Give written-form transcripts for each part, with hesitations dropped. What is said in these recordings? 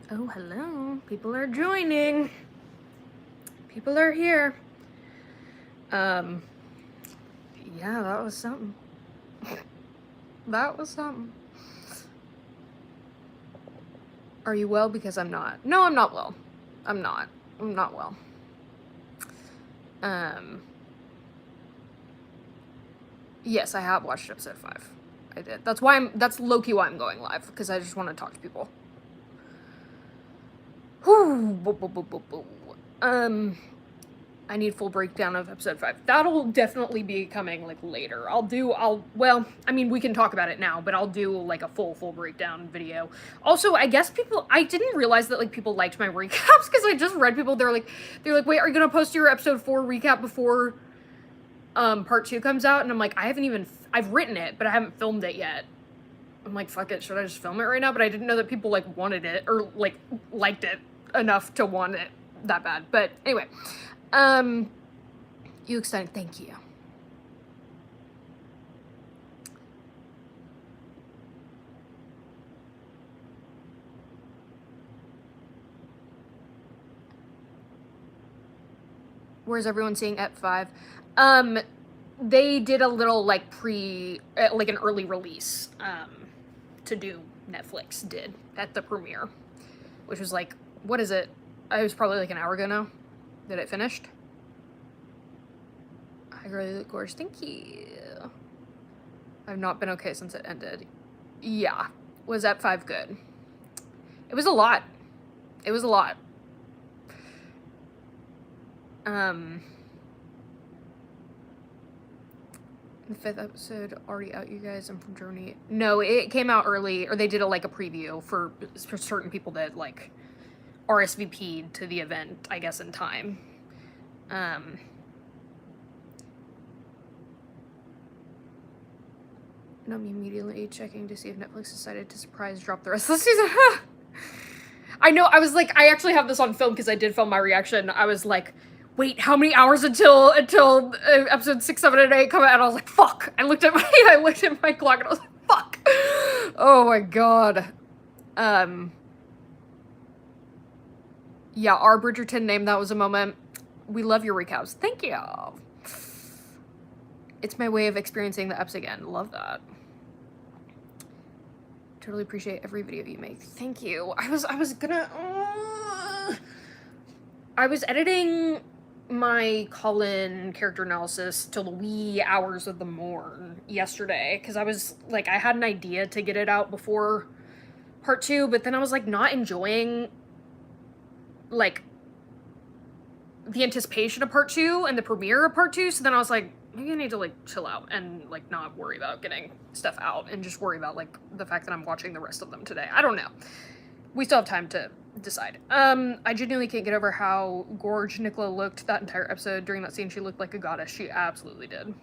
Oh, hello. People are joining. People are here. Yeah, that was something. That was something. Are you well? Because I'm not. No, I'm not well. I'm not well. Yes, I have watched episode 5. I did. That's low-key why I'm going live, because I just want to talk to people. I need full breakdown of episode 5. That'll definitely be coming, like, later. Well, I mean, we can talk about it now, but I'll do, like, a full breakdown video. Also, I guess I didn't realize that, like, people liked my recaps, because I just read people, they're like, wait, are you gonna post your episode 4 recap before, part 2 comes out? And I'm like, I've written it, but I haven't filmed it yet. I'm like, fuck it, should I just film it right now? But I didn't know that people, like, wanted it, or, like, liked it enough to want it that bad. But anyway, you extended, thank you. Where's everyone seeing Ep 5? They did a little, like, like, an early release, to do, Netflix did, at the premiere. Which was, like, what is it? It was probably, like, an hour ago now that it finished. I really look gorgeous, thank you. I've not been okay since it ended. Yeah. Was Ep 5 good? It was a lot. It was a lot. The 5th episode already out, you guys? I'm from Germany. No, it came out early, or they did a preview for certain people that, like, RSVP'd to the event, I guess, in time. I'm immediately checking to see if Netflix decided to surprise drop the rest of the season. I know, I was like, I actually have this on film because I did film my reaction. I was like, wait, how many hours until episode 6, 7, and 8 come out? And I was like, fuck. I looked at my clock and I was like, fuck. Oh my god. Yeah, our Bridgerton name, that was a moment. We love your recaps. Thank you. It's my way of experiencing the eps again. Love that. Totally appreciate every video you make. Thank you. I was editing my Colin character analysis till the wee hours of the morn yesterday, because I was like, I had an idea to get it out before part 2, but then I was like not enjoying like the anticipation of part 2 and the premiere of part 2, so then I was like, maybe I need to like chill out and like not worry about getting stuff out and just worry about like the fact that I'm watching the rest of them today. I don't know. We still have time to decide. I genuinely can't get over how gorgeous Nicola looked that entire episode. During that scene, she looked like a goddess. She absolutely did.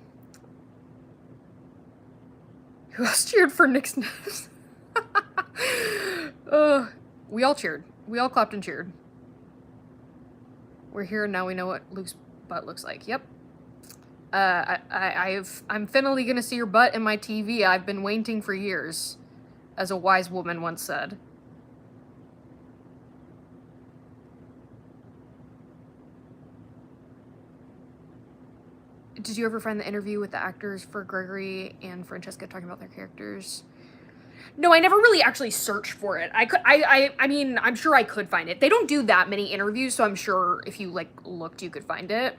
Who else cheered for Nick's nose? We all cheered. We all clapped and cheered. We're here and now we know what Luke's butt looks like. Yep. I'm finally gonna see your butt in my TV. I've been waiting for years, as a wise woman once said. Did you ever find the interview with the actors for Gregory and Francesca talking about their characters? No, I never really actually searched for it. I mean, I'm sure I could find it. They don't do that many interviews, so I'm sure if you, like, looked, you could find it.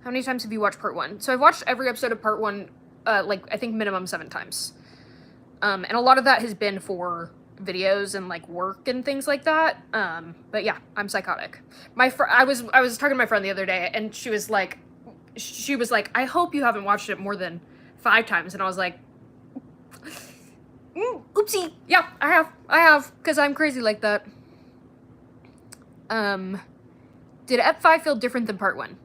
How many times have you watched part 1? So I've watched every episode of part 1, like, I think minimum 7 times. And a lot of that has been for videos and, like, work and things like that. But yeah, I'm psychotic. I was talking to my friend the other day, and she was like, I hope you haven't watched it more than 5 times. And I was like, oopsie. Yeah, I have, because I'm crazy like that. Did Ep 5 feel different than part 1?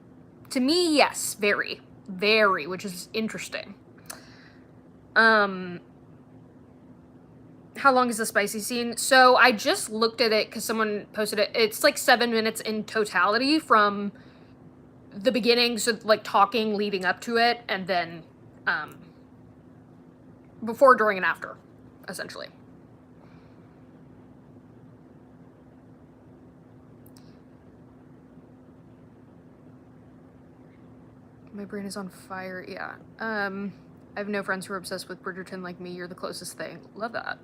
To me, yes, very, which is interesting. How long is the spicy scene? So I just looked at it because someone posted it. It's like 7 minutes in totality from the beginning, so like talking leading up to it, and then before, during, and after, essentially. My brain is on fire. Yeah. I have no friends who are obsessed with Bridgerton like me. You're the closest thing. Love that.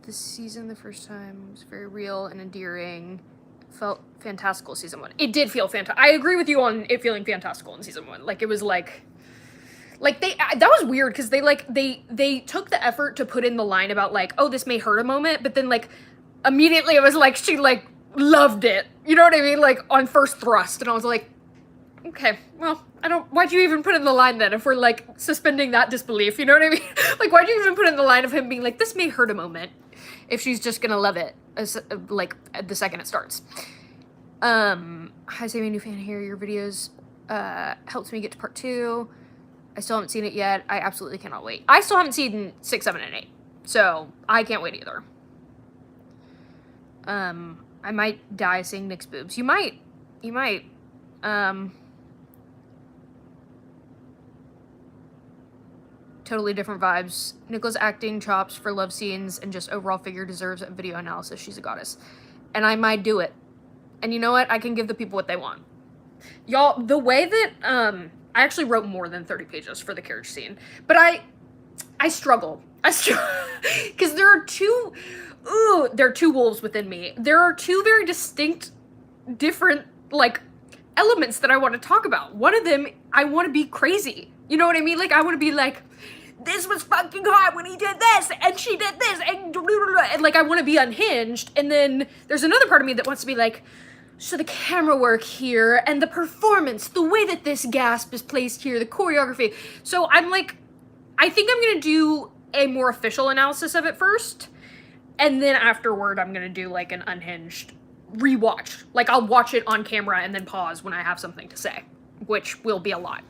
This season, the first time, was very real and endearing. Felt fantastical season 1. It did feel fantastic. I agree with you on it feeling fantastical in season 1. Like, it was like that was weird because they took the effort to put in the line about like, oh, this may hurt a moment, but then like immediately it was like she like loved it. You know what I mean? Like on first thrust. And I was like, okay, well, why'd you even put in the line then if we're like suspending that disbelief? You know what I mean? Like, why'd you even put in the line of him being like, this may hurt a moment if she's just gonna love it as like the second it starts. Hi Sammy, new fan here. Your videos helped me get to part 2. I still haven't seen it yet. I absolutely cannot wait. I still haven't seen 6, 7, and 8. So I can't wait either. I might die seeing Nick's boobs. You might. Totally different vibes. Nicole's acting chops for love scenes and just overall figure deserves a video analysis. She's a goddess. And I might do it. And you know what? I can give the people what they want. Y'all, the way that, I actually wrote more than 30 pages for the carriage scene. But I struggle. Because there are two wolves within me. There are two very distinct, different, like, elements that I want to talk about. One of them, I want to be crazy. You know what I mean? Like, I want to be like, this was fucking hot when he did this, and she did this, and like, I want to be unhinged. And then there's another part of me that wants to be like, so the camera work here, and the performance, the way that this gasp is placed here, the choreography. So I'm like, I think I'm gonna do a more official analysis of it first, and then afterward I'm gonna do like an unhinged rewatch. Like, I'll watch it on camera and then pause when I have something to say, which will be a lot.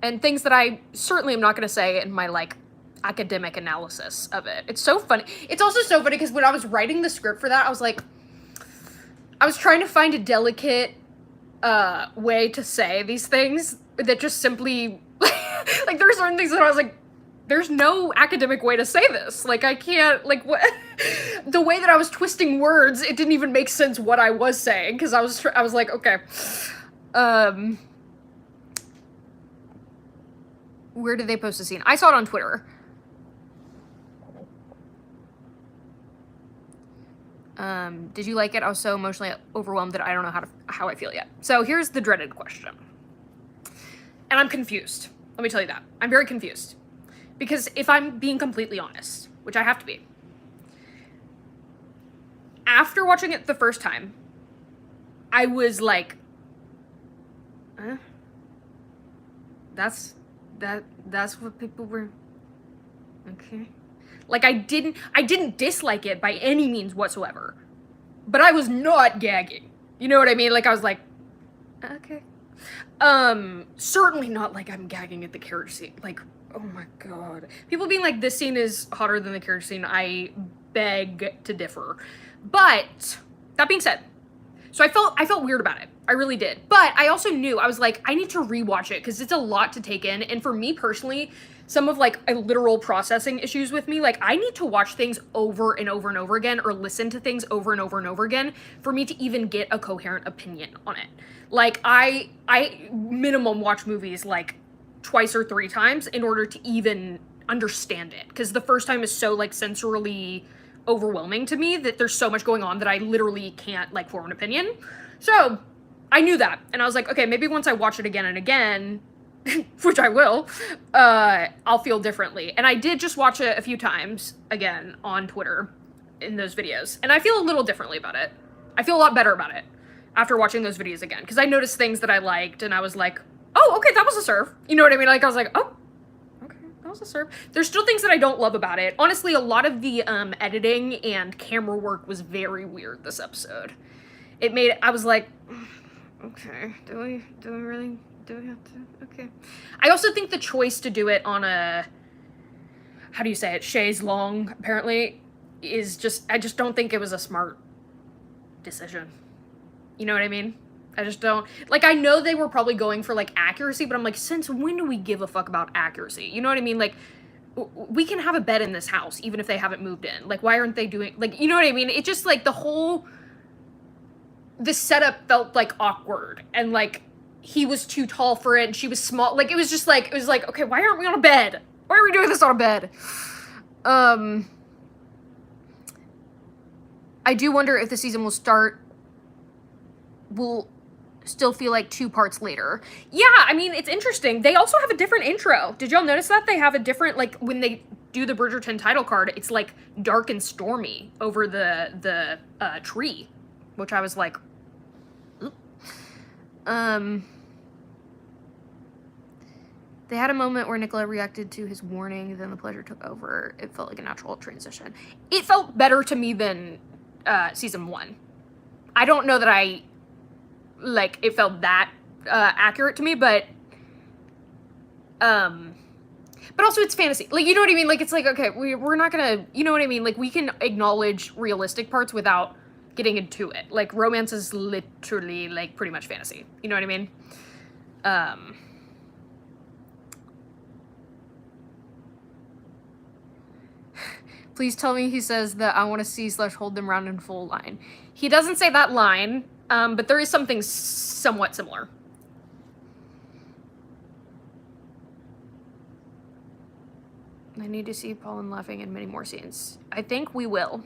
And things that I certainly am not going to say in my, like, academic analysis of it. It's so funny. It's also so funny because when I was writing the script for that, I was like, I was trying to find a delicate way to say these things that just simply, like, there are certain things that I was like, there's no academic way to say this. Like, I can't, like, what? The way that I was twisting words, it didn't even make sense what I was saying, because I was like, okay. Where did they post the scene? I saw it on Twitter. Did you like it? I was so emotionally overwhelmed that I don't know how I feel yet. So here's the dreaded question. And I'm confused. Let me tell you that. I'm very confused. Because if I'm being completely honest, which I have to be, after watching it the first time, I was like, that's what people were, okay. Like, I didn't dislike it by any means whatsoever, but I was not gagging. You know what I mean? Like, I was like, okay. Certainly not like I'm gagging at the carriage scene. Like, oh my God. People being like, this scene is hotter than the carriage scene, I beg to differ. But, that being said, so I felt weird about it. I really did. But I also knew, I was like, I need to rewatch it because it's a lot to take in. And for me personally, some of like a literal processing issues with me, like I need to watch things over and over and over again or listen to things over and over and over again for me to even get a coherent opinion on it. Like I minimum watch movies like twice or 3 times in order to even understand it. Because the first time is so like sensorily overwhelming to me that there's so much going on that I literally can't like form an opinion. So I knew that, and I was like, okay, maybe once I watch it again and again, which I will, I'll feel differently. And I did just watch it a few times again on Twitter in those videos, and I feel a little differently about it. I feel a lot better about it after watching those videos again, because I noticed things that I liked, and I was like, oh, okay, that was a serve. You know what I mean? Like, I was like, oh, okay, that was a serve. There's still things that I don't love about it. Honestly, a lot of the editing and camera work was very weird this episode. I was like, okay, do we have to? Okay. I also think the choice to do it on a, how do you say it, chaise longue, apparently, is just, I just don't think it was a smart decision. You know what I mean? I just don't, like, I know they were probably going for, like, accuracy, but I'm like, since when do we give a fuck about accuracy? You know what I mean? Like, we can have a bed in this house, even if they haven't moved in. Like, why aren't they doing, like, you know what I mean? It just, like, the setup felt, like, awkward, and, like, he was too tall for it and she was small. Like, it was like, okay, why aren't we on a bed? Why are we doing this on a bed? I do wonder if the season will still feel like 2 parts later. Yeah, I mean, it's interesting. They also have a different intro. Did y'all notice that? They have a different, like, when they do the Bridgerton title card, it's, like, dark and stormy over the tree, which I was like, oop. They had a moment where Nicola reacted to his warning, then the pleasure took over. It felt like a natural transition. It felt better to me than season 1. I don't know that it felt that accurate to me, but also it's fantasy. Like, you know what I mean? Like, it's like, okay, we're not gonna, you know what I mean? Like, we can acknowledge realistic parts without getting into it. Like, romance is literally, like, pretty much fantasy. You know what I mean? Please tell me he says that I want to see / hold them round in full line. He doesn't say that line, but there is something somewhat similar. I need to see Colin laughing in many more scenes. I think we will.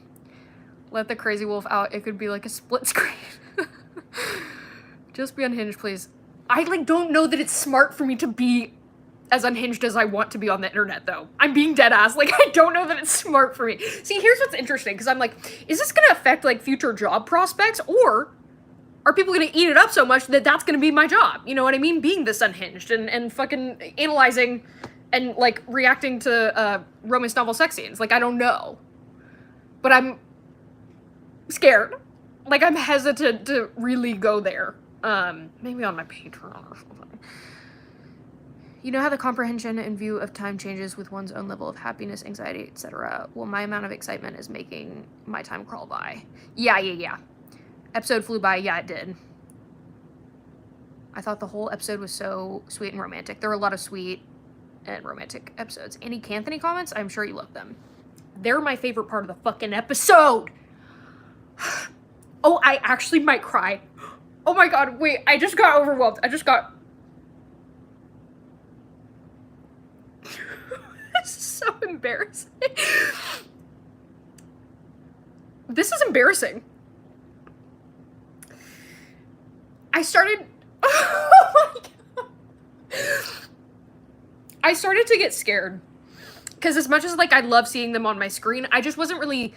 Let the crazy wolf out. It could be like a split screen. Just be unhinged, please. I, like, don't know that it's smart for me to be as unhinged as I want to be on the internet, though. I'm being dead ass. Like, I don't know that it's smart for me. See, here's what's interesting, because I'm like, is this gonna affect, like, future job prospects, or are people gonna eat it up so much that that's gonna be my job? You know what I mean? Being this unhinged and fucking analyzing and, like, reacting to romance novel sex scenes. Like, I don't know. But I'm scared. Like, I'm hesitant to really go there. Maybe on my Patreon or something. You know how the comprehension and view of time changes with one's own level of happiness, anxiety, etc. Well, my amount of excitement is making my time crawl by. Yeah. Episode flew by. Yeah, it did. I thought the whole episode was so sweet and romantic. There were a lot of sweet and romantic episodes. Any Canthony comments? I'm sure you love them. They're my favorite part of the fucking episode. Oh, I actually might cry. Oh my god, wait, I just got overwhelmed. This is so embarrassing. This is embarrassing. Oh my god. I started to get scared. Because as much as, like, I love seeing them on my screen, I just wasn't really...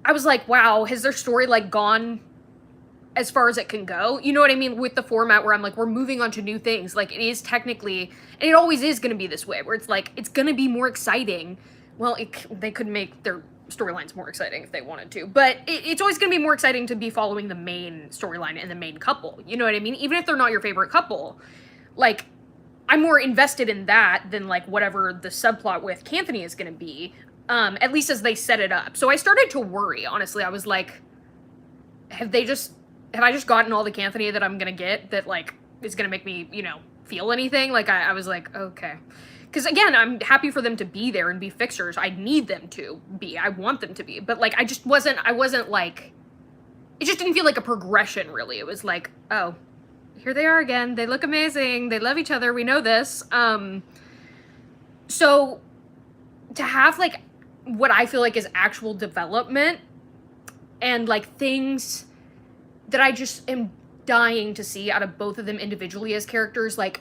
I was like, wow, has their story, like, gone as far as it can go? You know what I mean? With the format where I'm like, we're moving on to new things. Like, it is technically, and it always is going to be this way, where it's like, it's going to be more exciting. Well, they could make their storylines more exciting if they wanted to, but it's always going to be more exciting to be following the main storyline and the main couple. You know what I mean? Even if they're not your favorite couple, like, I'm more invested in that than, like, whatever the subplot with Canthony is going to be, at least as they set it up. So I started to worry, honestly. I was like, have I just gotten all the Canthony that I'm going to get that, like, is going to make me, you know, feel anything? Like, I was like, okay. Because, again, I'm happy for them to be there and be fixers. I need them to be. I want them to be. But, like, I wasn't, like, it just didn't feel like a progression, really. It was like, oh, here they are again. They look amazing. They love each other. We know this. So, to have, like, what I feel like is actual development and, like, things that I just am dying to see out of both of them individually as characters. Like,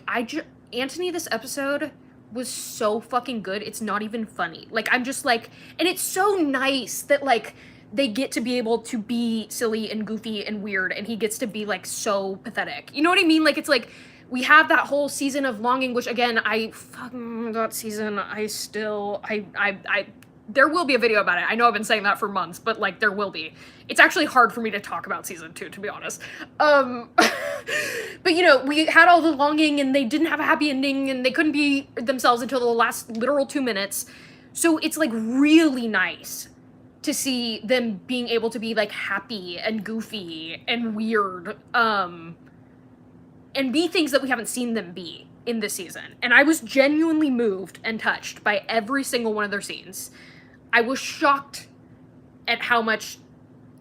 Anthony this episode was so fucking good. It's not even funny. Like, I'm just like, and it's so nice that, like, they get to be able to be silly and goofy and weird, and he gets to be, like, so pathetic. You know what I mean? Like, it's like, we have that whole season of longing, which, again, that season, there will be a video about it. I know I've been saying that for months, but, like, there will be. It's actually hard for me to talk about season 2, to be honest. But, you know, we had all the longing, and they didn't have a happy ending, and they couldn't be themselves until the last literal 2 minutes. So it's, like, really nice to see them being able to be, like, happy and goofy and weird, and be things that we haven't seen them be in this season. And I was genuinely moved and touched by every single one of their scenes. I was shocked at how much,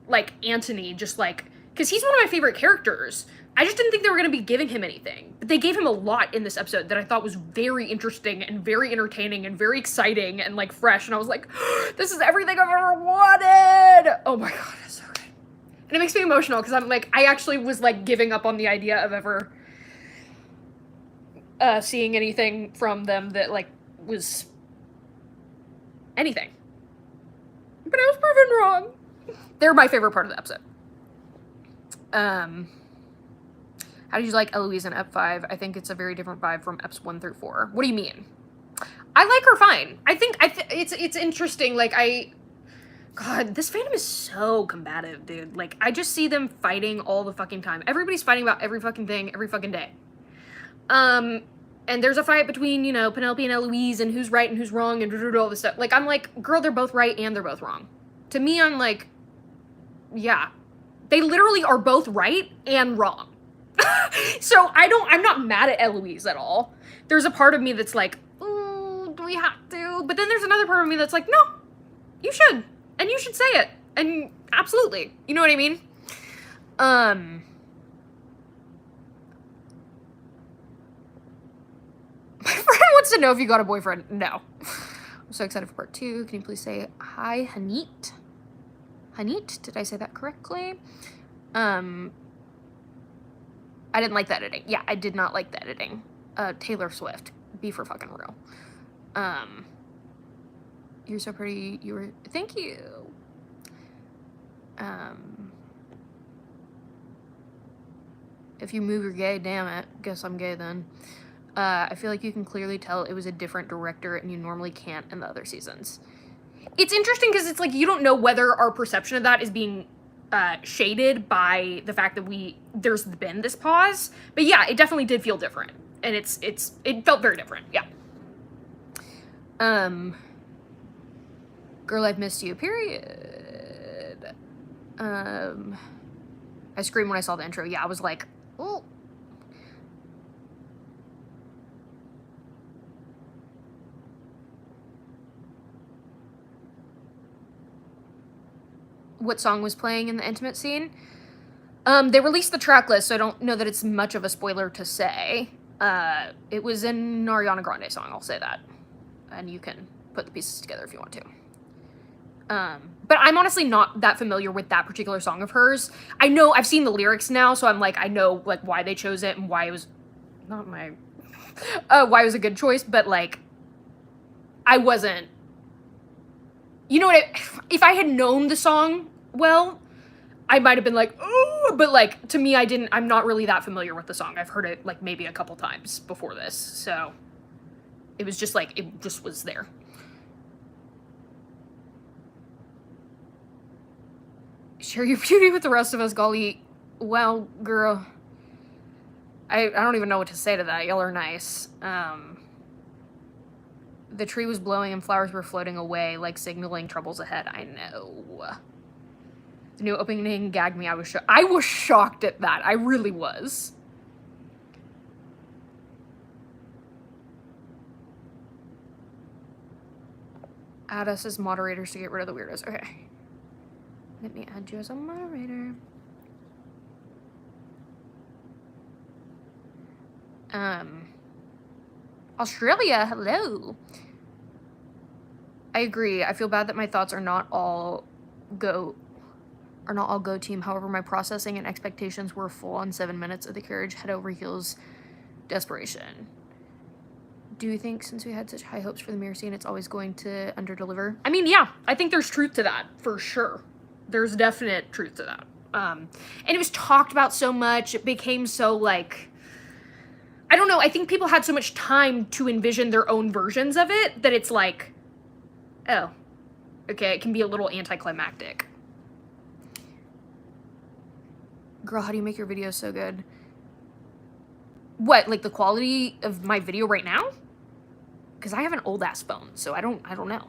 like, Anthony just, like, because he's one of my favorite characters, I just didn't think they were going to be giving him anything. But they gave him a lot in this episode that I thought was very interesting and very entertaining and very exciting and, like, fresh. And I was like, this is everything I've ever wanted! Oh my god, it's so good. And it makes me emotional because I'm like, I actually was, like, giving up on the idea of ever seeing anything from them that, like, was anything. But I was proven wrong. They're my favorite part of the episode. How did you like Eloise in Ep 5? I think it's a very different vibe from Eps 1 through 4. What do you mean? I like her fine. I think it's interesting. Like, God, this fandom is so combative, dude. Like, I just see them fighting all the fucking time. Everybody's fighting about every fucking thing every fucking day. And there's a fight between, you know, Penelope and Eloise and who's right and who's wrong and all this stuff. Like, I'm like, girl, they're both right and they're both wrong. To me, I'm like, yeah. They literally are both right and wrong. So I'm not mad at Eloise at all. There's a part of me that's like, ooh, do we have to? But then there's another part of me that's like, no, you should. And you should say it. And absolutely. You know what I mean? My friend wants to know if you got a boyfriend. No. I'm so excited for part 2. Can you please say hi, Hanit? Hanit? Did I say that correctly? I didn't like the editing. Yeah, I did not like the editing. Taylor Swift. Be for fucking real. You're so pretty. Thank you. If you move, you're gay. Damn it. Guess I'm gay then. I feel like you can clearly tell it was a different director and you normally can't in the other seasons. It's interesting because it's like you don't know whether our perception of that is being shaded by the fact that there's been this pause. But yeah, it definitely did feel different. And it felt very different. Yeah. Girl, I've missed you. Period. I screamed when I saw the intro. Yeah, I was like, oh. What song was playing in the intimate scene? They released the track list, so I don't know that it's much of a spoiler to say. It was an Ariana Grande song, I'll say that. And you can put the pieces together if you want to. But I'm honestly not that familiar with that particular song of hers. I know, I've seen the lyrics now, so I'm like, I know, like, why they chose it and why it was not my, why it was a good choice, but, like, I wasn't, you know what, if I had known the song well, I might have been like, oh, but, like, to me, I'm not really that familiar with the song. I've heard it, like, maybe a couple times before this, so it was just, like, it just was there. Share your beauty with the rest of us, golly. Well, girl, I don't even know what to say to that. Y'all are nice. The tree was blowing and flowers were floating away, like signaling troubles ahead. I know. The new opening gagged me. I was shocked at that. I really was. Add us as moderators to get rid of the weirdos. Okay. Let me add you as a moderator. Australia, hello. I agree. I feel bad that my thoughts are not all go team. However, my processing and expectations were full on 7 minutes of the carriage head over heels desperation. Do you think since we had such high hopes for the mirror scene, it's always going to underdeliver? I mean, yeah, I think there's truth to that, for sure. There's definite truth to that. And it was talked about so much. It became so, like, I don't know. I think people had so much time to envision their own versions of it that it's like, oh, okay, it can be a little anticlimactic. Girl, how do you make your videos so good? What, like the quality of my video right now? Because I have an old ass phone, so I don't know.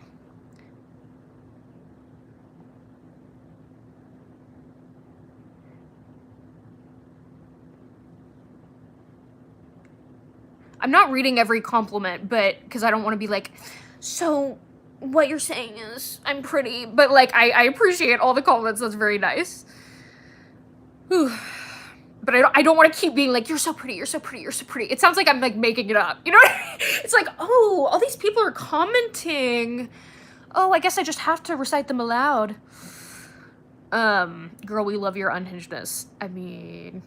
I'm not reading every compliment, but because I don't want to be like, so what you're saying is I'm pretty, but like I appreciate all the compliments. That's very nice. Whew. but I don't want to keep being like, you're so pretty, you're so pretty, you're so pretty. It sounds like I'm like making it up. You know what I mean? It's like, oh, all these people are commenting. Oh, I guess I just have to recite them aloud. Girl, we love your unhingedness. I mean...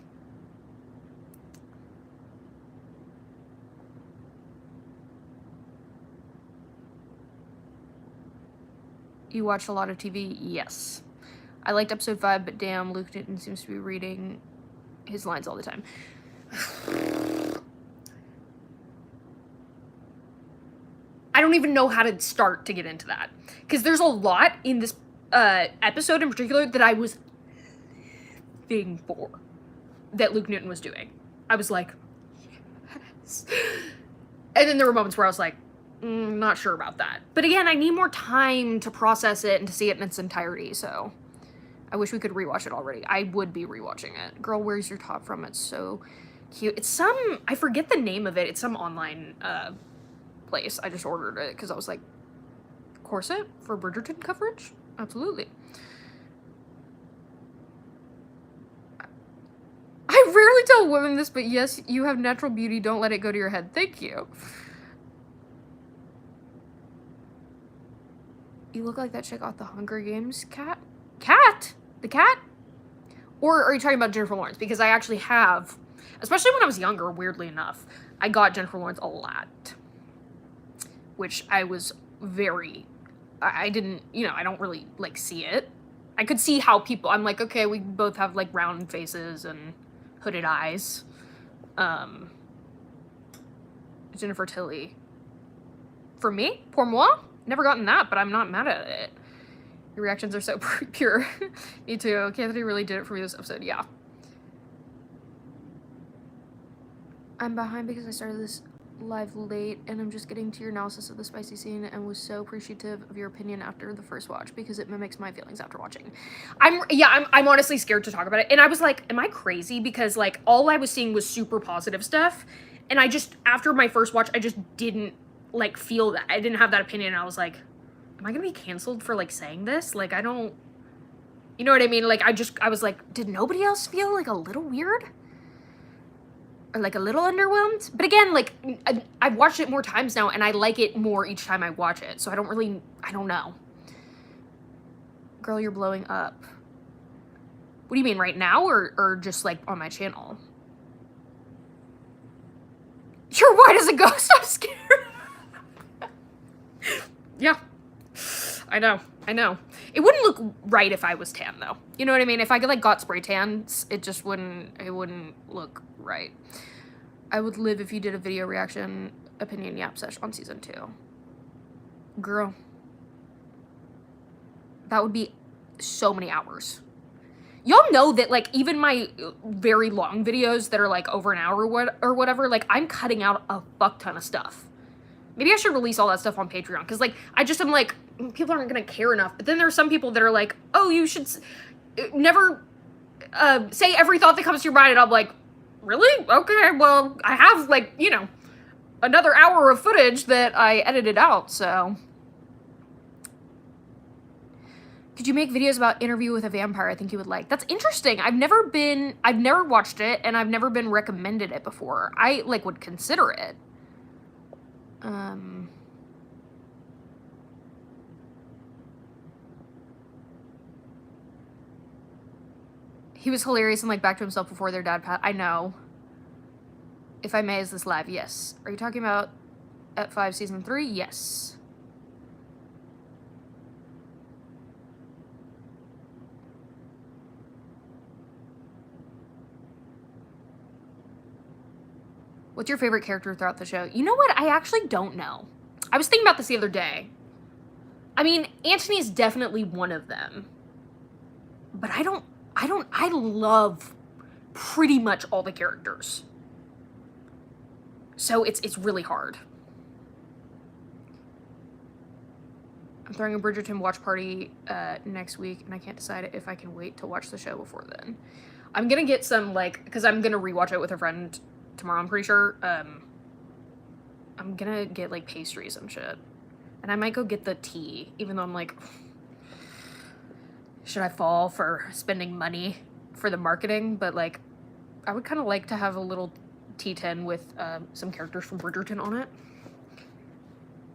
You watched a lot of TV? Yes. I liked episode 5, but damn, Luke Newton seems to be reading his lines all the time. I don't even know how to start to get into that. Because there's a lot in this episode in particular that I was living for. That Luke Newton was doing. I was like, yes. And then there were moments where I was like, not sure about that. But again, I need more time to process it and to see it in its entirety, so... I wish we could rewatch it already. I would be rewatching it. Girl, where's your top from? It's so cute. It's some... I forget the name of it. It's some online place. I just ordered it because I was like, corset for Bridgerton coverage? Absolutely. I rarely tell women this, but yes, you have natural beauty. Don't let it go to your head. Thank you. You look like that chick off the Hunger Games. Cat? The cat? Or are you talking about Jennifer Lawrence? Because I actually have, especially when I was younger, weirdly enough, I got Jennifer Lawrence a lot. Which I was very, I didn't, you know, I don't really, like, see it. I could see how people, I'm like, okay, we both have, like, round faces and hooded eyes. Jennifer Tilly. For me? Pour moi? Never gotten that, but I'm not mad at it. Your reactions are so pure. Me too. Anthony really did it for me this episode. Yeah. I'm behind because I started this live late and I'm just getting to your analysis of the spicy scene and was so appreciative of your opinion after the first watch because it mimics my feelings after watching. I'm honestly scared to talk about it. And I was like, am I crazy? Because like all I was seeing was super positive stuff. And I just, after my first watch, I just didn't like feel that. I didn't have that opinion. And I was like, am I gonna be canceled for like saying this? Like, I don't, you know what I mean? Like, I was like, did nobody else feel like a little weird? Or like a little underwhelmed? But again, like, I've watched it more times now and I like it more each time I watch it. So I don't know. Girl, you're blowing up. What do you mean, right now or just like on my channel? You're white as a ghost, I'm scared. Yeah. I know. It wouldn't look right if I was tan, though. You know what I mean? If I like got spray tans, it wouldn't look right. I would live if you did a video reaction opinion yap sesh on season 2. Girl. That would be so many hours. Y'all know that, like, even my very long videos that are, like, over an hour or whatever, like, I'm cutting out a fuck ton of stuff. Maybe I should release all that stuff on Patreon, because, like, I just am like, people aren't going to care enough. But then there are some people that are like, oh, you should never say every thought that comes to your mind. And I'm like, really? Okay, well, I have, like, you know, another hour of footage that I edited out, so. Could you make videos about Interview with a Vampire? I think you would like. That's interesting. I've never watched it, and I've never been recommended it before. I, like, would consider it. He was hilarious and like back to himself before their dad passed. I know. If I may, is this live? Yes. Are you talking about at 5 season 3? Yes. What's your favorite character throughout the show? You know what? I actually don't know. I was thinking about this the other day. I mean, Antony's definitely one of them. But I love pretty much all the characters. So it's really hard. I'm throwing a Bridgerton watch party next week, and I can't decide if I can wait to watch the show before then. I'm gonna get some, like, because I'm gonna rewatch it with a friend tomorrow, I'm pretty sure. I'm gonna get, like, pastries and shit. And I might go get the tea, even though I'm like, should I fall for spending money for the marketing? But, like, I would kind of like to have a little T10 with some characters from Bridgerton on it.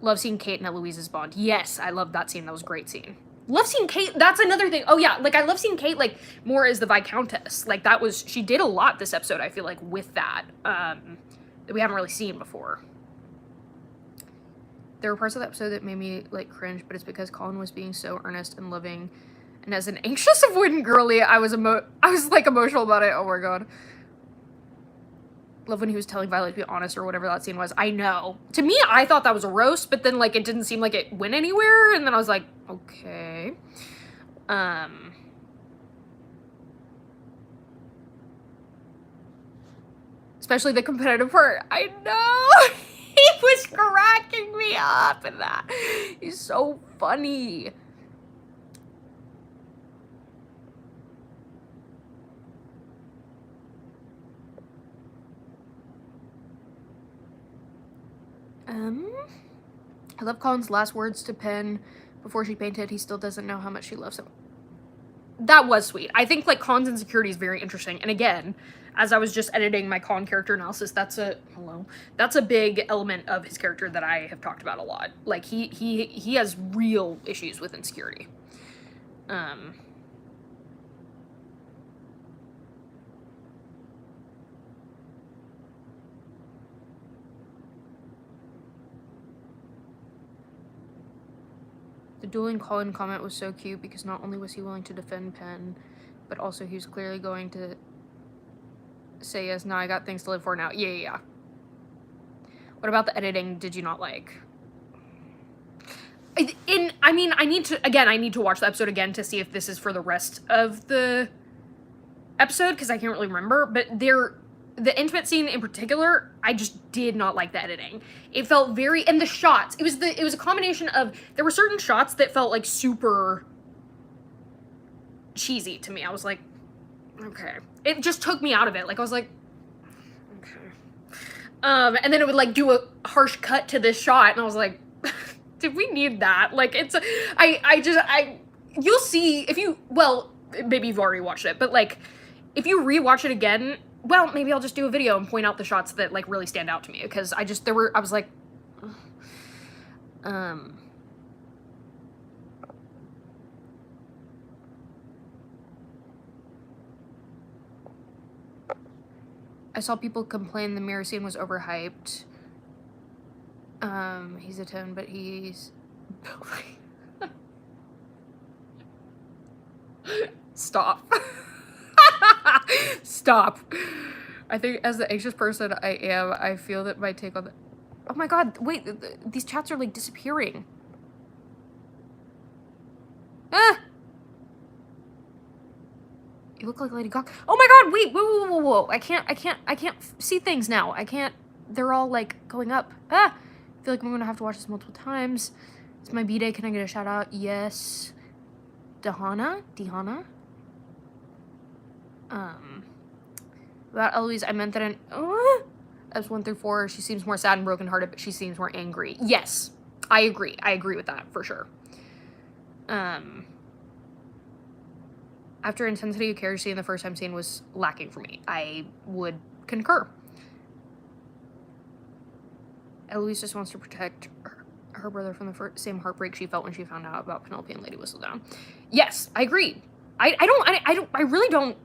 Love seeing Kate and Eloise's bond. Yes, I love that scene. That was a great scene. Love seeing Kate. That's another thing. Oh yeah, like I love seeing Kate like more as the Viscountess. Like that was, she did a lot this episode, I feel like, with that that we haven't really seen before. There were parts of the episode that made me like cringe, but it's because Colin was being so earnest and loving. And as an anxious avoidant girly, I was like emotional about it. Oh my god. Love when he was telling Violet to be honest or whatever that scene was. I know. To me, I thought that was a roast, but then like it didn't seem like it went anywhere, and then I was like, okay. Especially the competitive part. I know. He was cracking me up in that. He's so funny. I love Colin's last words to Penn before she painted. He still doesn't know how much she loves him. That was sweet. I think like Colin's insecurity is very interesting. And again, as I was just editing my Colin character analysis, that's a big element of his character that I have talked about a lot. Like he has real issues with insecurity. The dueling Colin comment was so cute because not only was he willing to defend Penn, but also he was clearly going to say, yes, now I got things to live for now. Yeah. What about the editing did you not like? I mean, I need to watch the episode again to see if this is for the rest of the episode, because I can't really remember, but the intimate scene in particular, I just did not like the editing. It felt very, and the shots, it was a combination of, there were certain shots that felt like super cheesy to me. I was like, okay. It just took me out of it. Like I was like, okay. And then it would like do a harsh cut to this shot, and I was like, did we need that? Like it's, you'll see if you, well, maybe you've already watched it, but like, if you rewatch it again, well, maybe I'll just do a video and point out the shots that like really stand out to me, because I was like, I saw people complain the mirror scene was overhyped. He's a 10, but he's stop. Stop. I think as the anxious person I am, I feel that my take on the... Oh my god, wait, these chats are like disappearing. Ah! You look like Lady Gaga. Oh my god, wait, whoa. I can't see things now. I can't, they're all like going up. Ah! I feel like I'm gonna have to watch this multiple times. It's my B-day, can I get a shout out? Yes. Dehana? About Eloise, I meant that in as 1 through 4, she seems more sad and brokenhearted, but she seems more angry. Yes, I agree with that for sure. After intensity of character scene, the first time scene was lacking for me. I would concur. Eloise just wants to protect her brother from the same heartbreak she felt when she found out about Penelope and Lady Whistledown. Yes, I agree. I really don't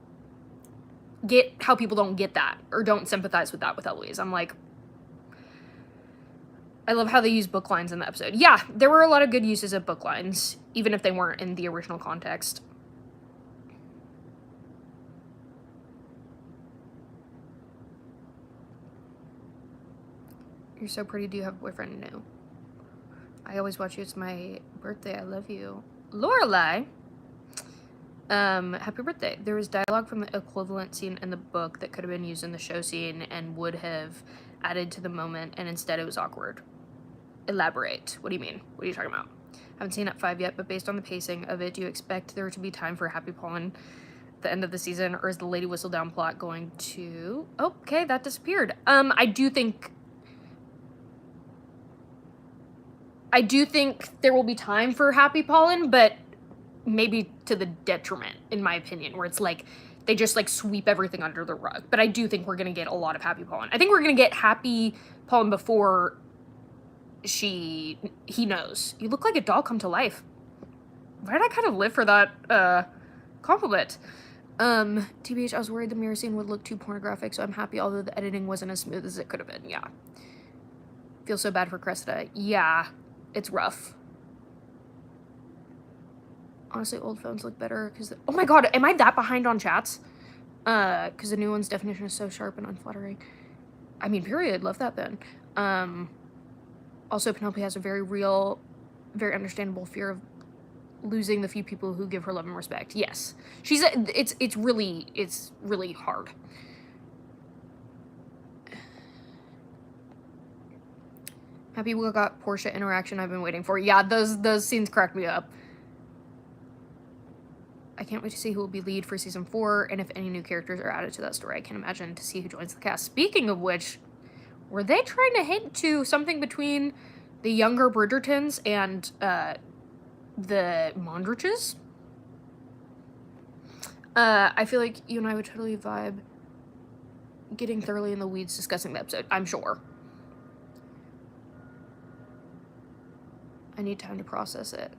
get how people don't get that or don't sympathize with that with Eloise. I'm like, I love how they use book lines in the episode. Yeah, there were a lot of good uses of book lines, even if they weren't in the original context. You're so pretty. Do you have a boyfriend? No. I always watch you. It's my birthday. I love you. Lorelai. Happy birthday. There was dialogue from the equivalent scene in the book that could have been used in the show scene and would have added to the moment, and instead it was awkward. Elaborate. What do you mean? What are you talking about? Haven't seen Up 5 yet, but based on the pacing of it, do you expect there to be time for Happy Pollen at the end of the season, or is the Lady Whistledown plot going to... Oh, okay, that disappeared. I do think there will be time for Happy Pollen, but maybe to the detriment, in my opinion, where it's like They just, like, sweep everything under the rug. But I do think we're gonna get a lot of happy pollen. I think we're gonna get happy pollen before he knows. You look like a doll come to life. Why did I kind of live for that, compliment? TBH, I was worried the mirror scene would look too pornographic, so I'm happy, although the editing wasn't as smooth as it could have been. Yeah. Feel so bad for Cressida. Yeah. It's rough. Honestly, old phones look better because... Oh my god, am I that behind on chats? Because the new one's definition is so sharp and unflattering. I mean, period. Love that then. Also, Penelope has a very real, very understandable fear of losing the few people who give her love and respect. Yes. It's really hard. Happy we got Portia interaction I've been waiting for. Yeah, those scenes cracked me up. I can't wait to see who will be lead for season 4 and if any new characters are added to that story. I can't imagine to see who joins the cast. Speaking of which, were they trying to hint to something between the younger Bridgertons and the Mondriches? I feel like you and I would totally vibe getting thoroughly in the weeds discussing the episode. I'm sure. I need time to process it.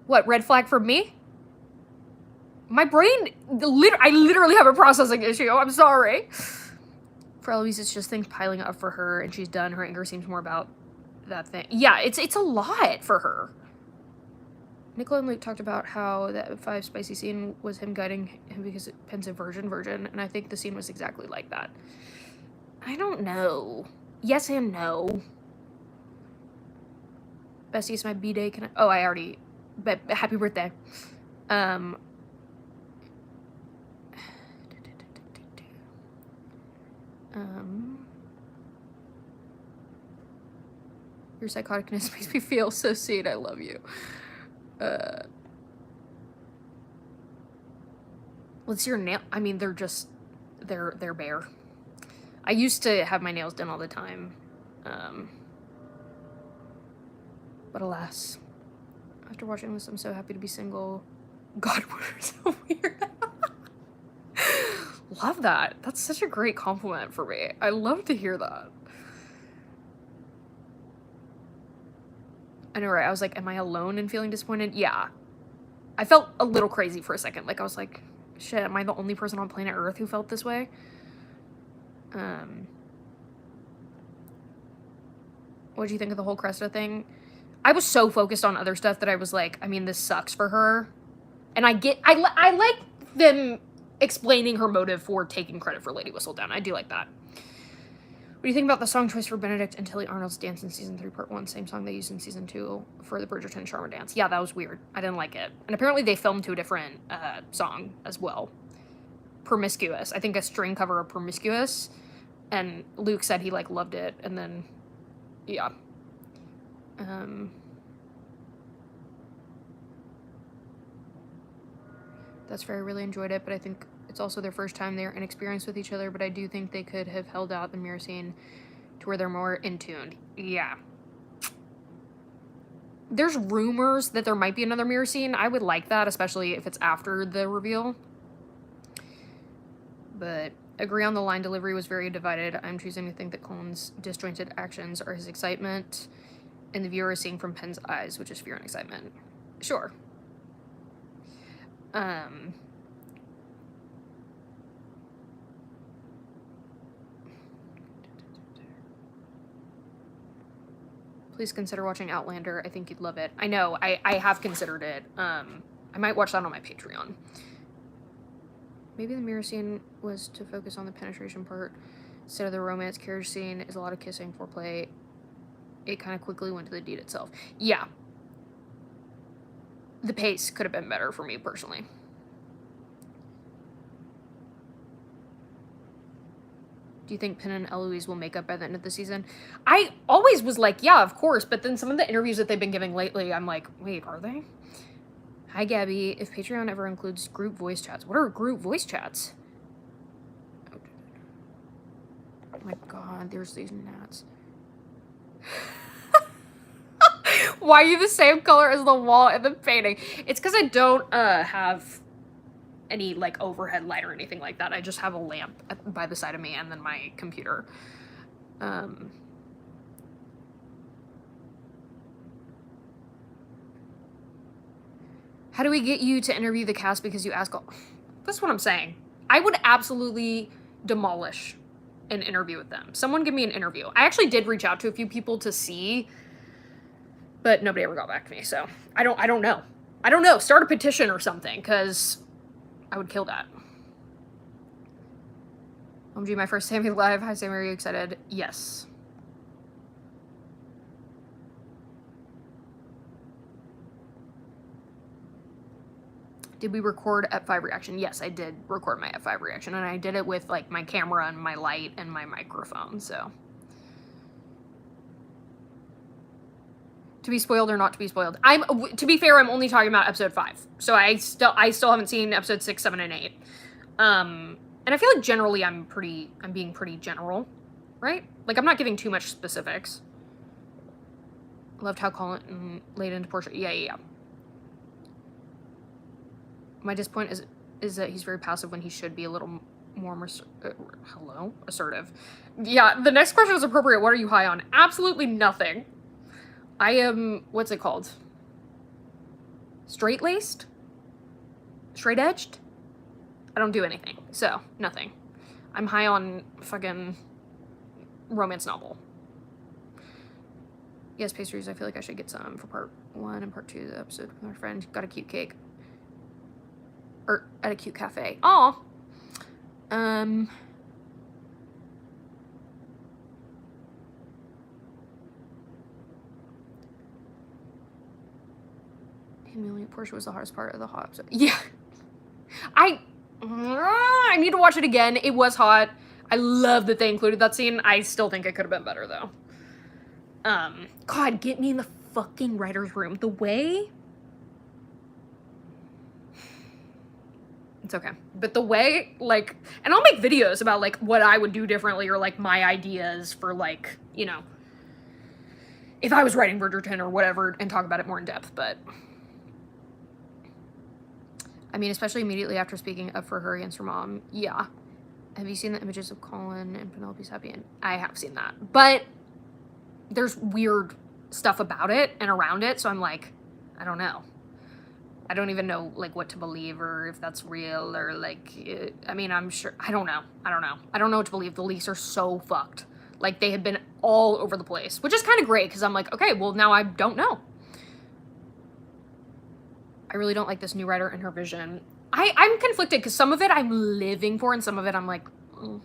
What, red flag for me? My brain, I literally have a processing issue. I'm sorry. For Eloise, it's just things piling up for her, and she's done. Her anger seems more about that thing. Yeah, it's a lot for her. Nicola and Luke talked about how that 5 spicy scene was him guiding him because pensive virgin, and I think the scene was exactly like that. I don't know. Yes and no. Bestie, it's my B-day. Can I... Oh, I already... But happy birthday. Your psychoticness makes me feel so seen. I love you. Let's see your nail. I mean, they're just, they're bare. I used to have my nails done all the time. But alas. After watching this, I'm so happy to be single. God, we're so weird. Love that. That's such a great compliment for me. I love to hear that. I know, right? I was like, am I alone in feeling disappointed? Yeah. I felt a little crazy for a second. Like, I was like, shit, am I the only person on planet Earth who felt this way? What did you think of the whole Cressida thing? I was so focused on other stuff that I was like, I mean, this sucks for her. And I like them explaining her motive for taking credit for Lady Whistledown. I do like that. What do you think about the song choice for Benedict and Tilly Arnold's dance in season 3, part 1? Same song they used in season 2 for the Bridgerton Charmer dance. Yeah, that was weird. I didn't like it. And apparently they filmed to a different song as well. Promiscuous. I think a string cover of Promiscuous. And Luke said he, like, loved it. And then, yeah. That's fair. I really enjoyed it, but I think it's also their first time they're inexperienced with each other, but I do think they could have held out the mirror scene to where they're more in tune. Yeah. There's rumors that there might be another mirror scene. I would like that, especially if it's after the reveal. But agree on the line delivery was very divided. I'm choosing to think that Colin's disjointed actions are his excitement, and the viewer is seeing from Penn's eyes, which is fear and excitement. Sure. Please consider watching Outlander. I think you'd love it. I know. I have considered it. I might watch that on my Patreon. Maybe the mirror scene was to focus on the penetration part instead of the romance. Carriage scene is a lot of kissing, foreplay. It kind of quickly went to the deed itself. Yeah. The pace could have been better for me, personally. Do you think Penn and Eloise will make up by the end of the season? I always was like, yeah, of course. But then some of the interviews that they've been giving lately, I'm like, wait, are they? Hi, Gabby. If Patreon ever includes group voice chats. What are group voice chats? Oh my god, there's these gnats. Why are you the same color as the wall in the painting? It's because I don't have any like overhead light or anything like that. I just have a lamp by the side of me and then my computer. How do we get you to interview the cast because you ask all... That's what I'm saying. I would absolutely demolish an interview with them. Someone give me an interview. I actually did reach out to a few people to see, but nobody ever got back to me, so I don't know. I don't know. Start a petition or something, because I would kill that. OMG, my first Sammy live. Hi, Sammy, are you excited? Yes. Did we record F5 reaction? Yes, I did record my F5 reaction, and I did it with like my camera and my light and my microphone, so. To be spoiled or not to be spoiled? To be fair, I'm only talking about episode 5. So I still haven't seen episode 6, 7, and 8. And I feel like generally I'm being pretty general, right? Like I'm not giving too much specifics. Loved how Colin laid into Portia. Yeah. My disappointment is that he's very passive when he should be a little more assertive. Yeah, the next question is appropriate. What are you high on? Absolutely nothing. I am, what's it called? Straight-laced? Straight-edged? I don't do anything, so nothing. I'm high on fucking romance novel. Yes, pastries, I feel like I should get some for part 1 and part 2 of the episode with my friend. Got a cute cake. Or at a cute cafe. Aw. Amelia Portia was the hardest part of the hot episode. Yeah. I need to watch it again. It was hot. I love that they included that scene. I still think it could have been better though. God, get me in the fucking writer's room. The way... It's okay. But the way, like, and I'll make videos about, like, what I would do differently or, like, my ideas for, like, you know, if I was writing Bridgerton or whatever and talk about it more in depth, but... I mean, especially immediately after speaking up for her against her mom. Yeah. Have you seen the images of Colin and Penelope's happy end? I have seen that. But there's weird stuff about it and around it, so I'm like, I don't know. I don't even know, like, what to believe or if that's real or, like, I mean, I'm sure, I don't know. I don't know what to believe. The leaks are so fucked. Like, they have been all over the place, which is kind of great because I'm like, okay, well, now I don't know. I really don't like this new writer and her vision. I'm conflicted because some of it I'm living for and some of it I'm like, mm.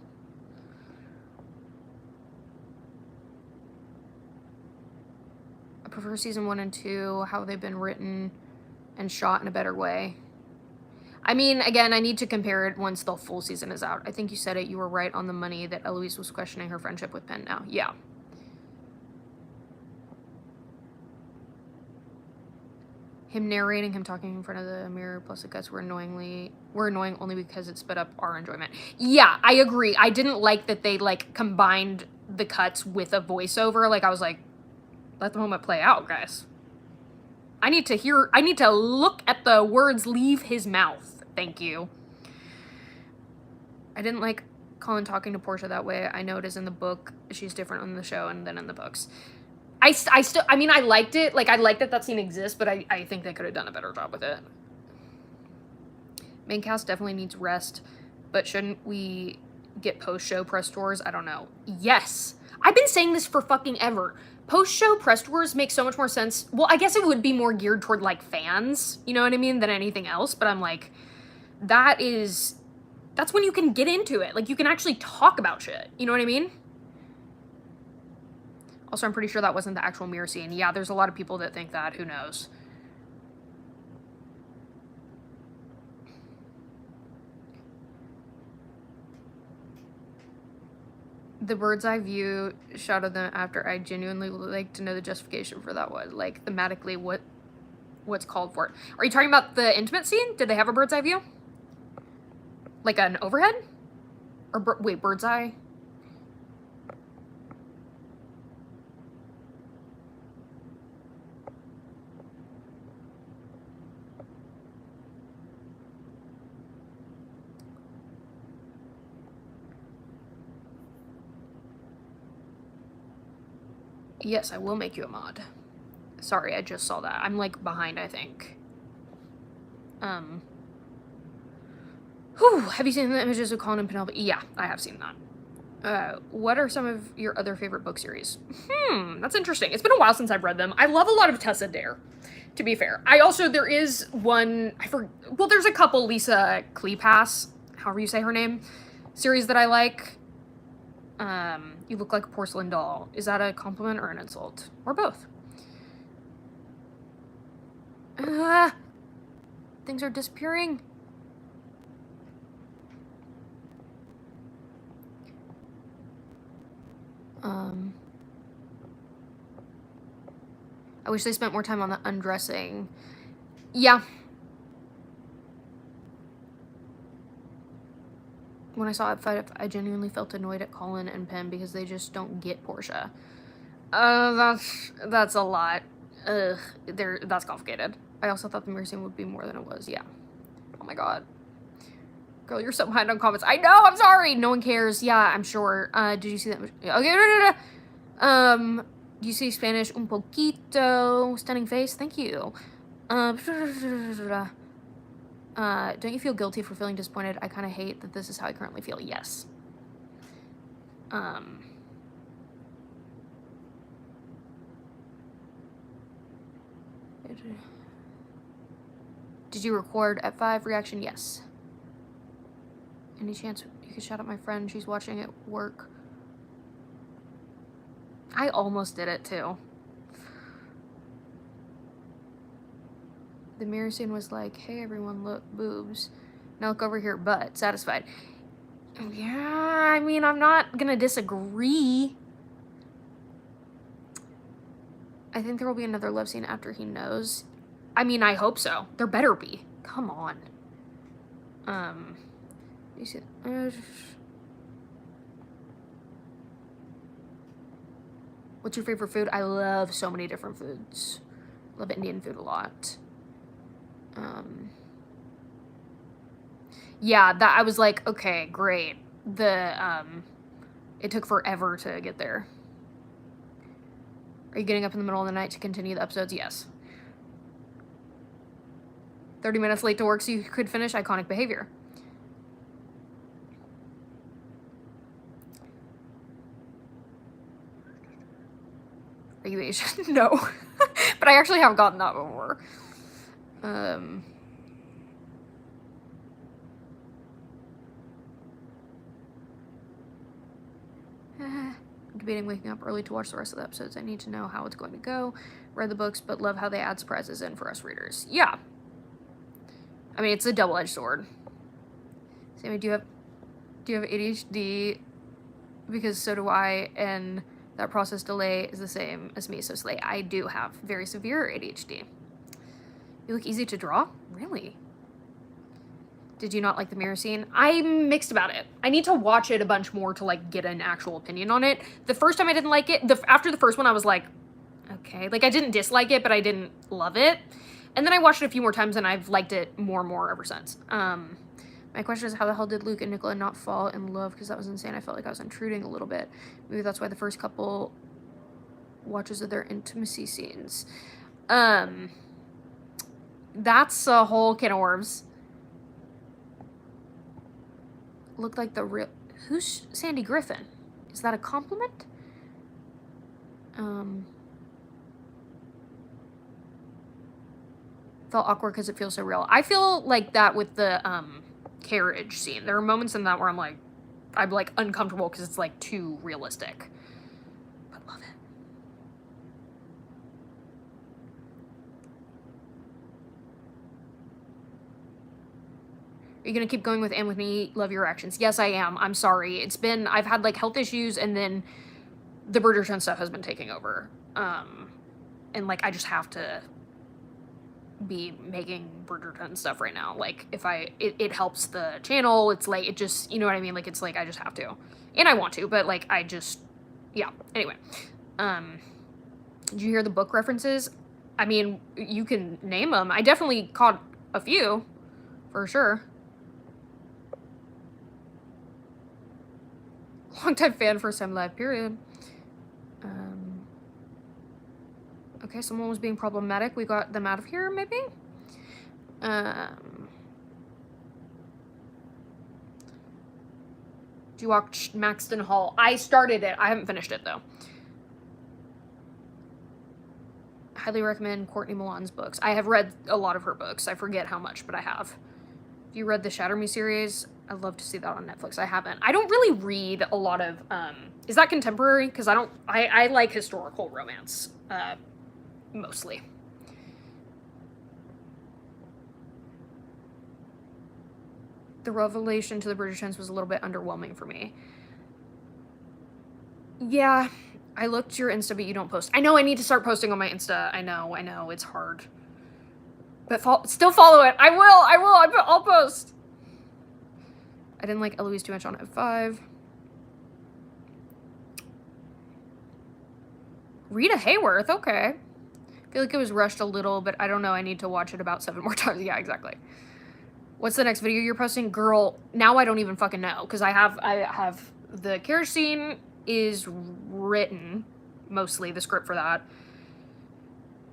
I prefer season 1 and 2, how they've been written and shot in a better way. I mean, again, I need to compare it once the full season is out. I think you said it. You were right on the money that Eloise was questioning her friendship with Penn now. Yeah. Him narrating, him talking in front of the mirror, plus the cuts were annoying only because it sped up our enjoyment. Yeah, I agree. I didn't like that they, like, combined the cuts with a voiceover. Like, I was like, let the moment play out, guys. I need to look at the words leave his mouth. Thank you. I didn't like Colin talking to Portia that way. I know it is in the book. She's different on the show and then in the books. I mean, I liked it. Like, I liked that scene exists, but I think they could have done a better job with it. Main cast definitely needs rest, but shouldn't we get post-show press tours? I don't know. Yes. I've been saying this for fucking ever. Post-show press tours make so much more sense. Well, I guess it would be more geared toward, like, fans, you know what I mean, than anything else, but I'm like, that's when you can get into it. Like, you can actually talk about shit, you know what I mean? Also, I'm pretty sure that wasn't the actual mirror scene. Yeah, there's a lot of people that think that. Who knows? The bird's eye view shot of them after, I genuinely would like to know the justification for that was. Like, thematically, what's called for it. Are you talking about the intimate scene? Did they have a bird's eye view? Like an overhead? Or, wait, bird's eye? Yes, I will make you a mod. Sorry, I just saw that. I'm, like, behind, I think. Whew, have you seen the images of Colin and Penelope? Yeah, I have seen that. What are some of your other favorite book series? That's interesting. It's been a while since I've read them. I love a lot of Tessa Dare, to be fair. There is one, well, there's a couple Lisa Kleypas, however you say her name, series that I like. You look like a porcelain doll. Is that a compliment or an insult? Or both? Things are disappearing. I wish they spent more time on the undressing. Yeah. When I saw it fight, I genuinely felt annoyed at Colin and Pim because they just don't get Portia. That's a lot. Ugh, that's complicated. I also thought the mirror scene would be more than it was. Yeah. Oh my god. Girl, you're so behind on comments. I know, I'm sorry. No one cares. Yeah, I'm sure. Did you see that? Okay, no. Do you see Spanish? Un poquito. Stunning face. Thank you. Don't you feel guilty for feeling disappointed? I kind of hate that this is how I currently feel. Yes. Did you record at 5? Reaction? Yes. Any chance you could shout out my friend? She's watching at work. I almost did it too. The mirror scene was like, hey everyone, look, boobs. Now look over here, butt. Satisfied. Yeah, I mean, I'm not gonna disagree. I think there will be another love scene after he knows. I mean, I hope so. There better be. Come on. You see, what's your favorite food? I love so many different foods. Love Indian food a lot. Yeah, that I was like, okay, great. It took forever to get there. Are you getting up in the middle of the night to continue the episodes? Yes. 30 minutes late to work so you could finish. Iconic behavior. Are you Asian? No. But I actually have gotten that before. Debating waking up early to watch the rest of the episodes. I need to know how it's going to go. Read the books, but love how they add surprises in for us readers. Yeah. I mean, it's a double-edged sword. Sammy, do you have ADHD? Because so do I, and that process delay is the same as me, so Slay. I do have very severe ADHD. You look easy to draw? Really? Did you not like the mirror scene? I'm mixed about it. I need to watch it a bunch more to, like, get an actual opinion on it. The first time I didn't like it, after the first one I was like, okay. Like, I didn't dislike it, but I didn't love it. And then I watched it a few more times, and I've liked it more and more ever since. My question is, how the hell did Luke and Nicola not fall in love? Because that was insane. I felt like I was intruding a little bit. Maybe that's why the first couple watches of their intimacy scenes. That's a whole can of worms. Looked like the real... Who's Sandy Griffin? Is that a compliment? Felt awkward because it feels so real. I feel like that with the carriage scene. There are moments in that where I'm like uncomfortable because it's like too realistic. But love it. Are you gonna keep going with and with me? Love your reactions. Yes, I am. I'm sorry. I've had like health issues, and then the Bridgerton stuff has been taking over. And like I just have to be making Bridgerton stuff right now. Like if it helps the channel. It's like it just, you know what I mean? Like it's like I just have to, and I want to, but like I just, yeah. Anyway, did you hear the book references? I mean, you can name them. I definitely caught a few, for sure. Longtime fan, first time live, period. Okay, someone was being problematic. We got them out of here, maybe? Do you watch Maxton Hall? I started it. I haven't finished it, though. Highly recommend Courtney Milan's books. I have read a lot of her books. I forget how much, but I have. Have you read the Shatter Me series? I'd love to see that on Netflix. I haven't. I don't really read a lot of, is that contemporary? Because I like historical romance, mostly. The revelation to the Bridgertons was a little bit underwhelming for me. Yeah, I looked your Insta, but you don't post. I know I need to start posting on my Insta. I know, it's hard. But still follow it. I will, I'll post. I didn't like Eloise too much on F5. Rita Hayworth, okay. I feel like it was rushed a little, but I don't know. I need to watch it about 7 more times. Yeah, exactly. What's the next video you're posting? Girl, now I don't even fucking know. Because I have the carriage scene is written, mostly, the script for that.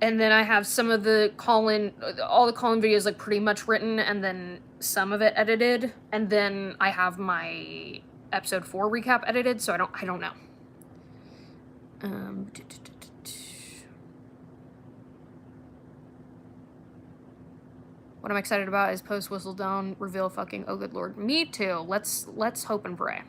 And then I have some of the Colin, all the Colin videos like pretty much written, and then some of it edited. And then I have my episode 4 recap edited, so I don't know. What I'm excited about is post Whistledown reveal fucking oh good lord. Me too. Let's hope and pray.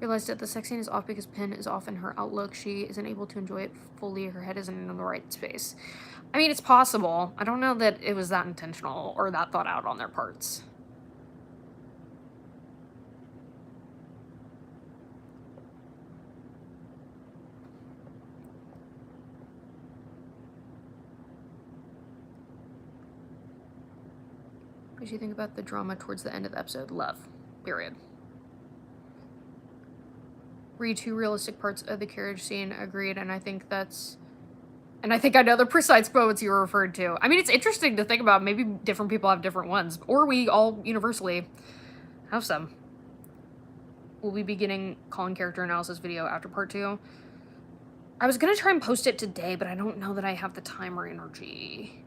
Realized that the sex scene is off because Penn is off in her outlook. She isn't able to enjoy it fully. Her head isn't in the right space. I mean, it's possible. I don't know that it was that intentional or that thought out on their parts. What do you think about the drama towards the end of the episode? Love. Period. Read 2 realistic parts of the carriage scene. Agreed, and I think that's... And I think I know the precise moments you were referred to. I mean, it's interesting to think about. Maybe different people have different ones. Or we all universally have some. Will we be getting Colin character analysis video after part 2? I was going to try and post it today, but I don't know that I have the time or energy.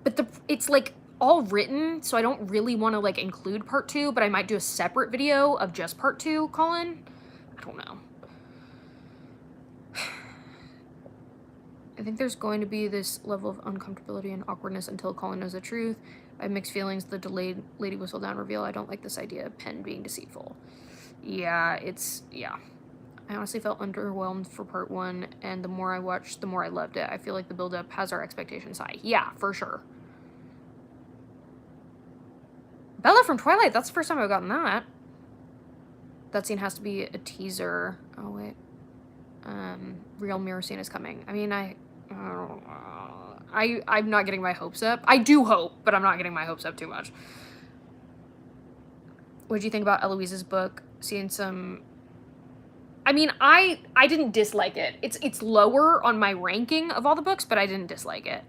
But it's like all written, so I don't really want to like include part 2, but I might do a separate video of just part 2, Colin. I don't know. I think there's going to be this level of uncomfortability and awkwardness until Colin knows the truth. I have mixed feelings. The delayed Lady Whistledown reveal. I don't like this idea of Penn being deceitful. Yeah, yeah. I honestly felt underwhelmed for part 1, and the more I watched, the more I loved it. I feel like the build-up has our expectations high. Yeah, for sure. Bella from Twilight, that's the first time I've gotten that. That scene has to be a teaser. Oh, wait. Real mirror scene is coming. I mean, I'm not getting my hopes up. I do hope, but I'm not getting my hopes up too much. What did you think about Eloise's book? Seeing some... I mean, I didn't dislike it. It's lower on my ranking of all the books, but I didn't dislike it.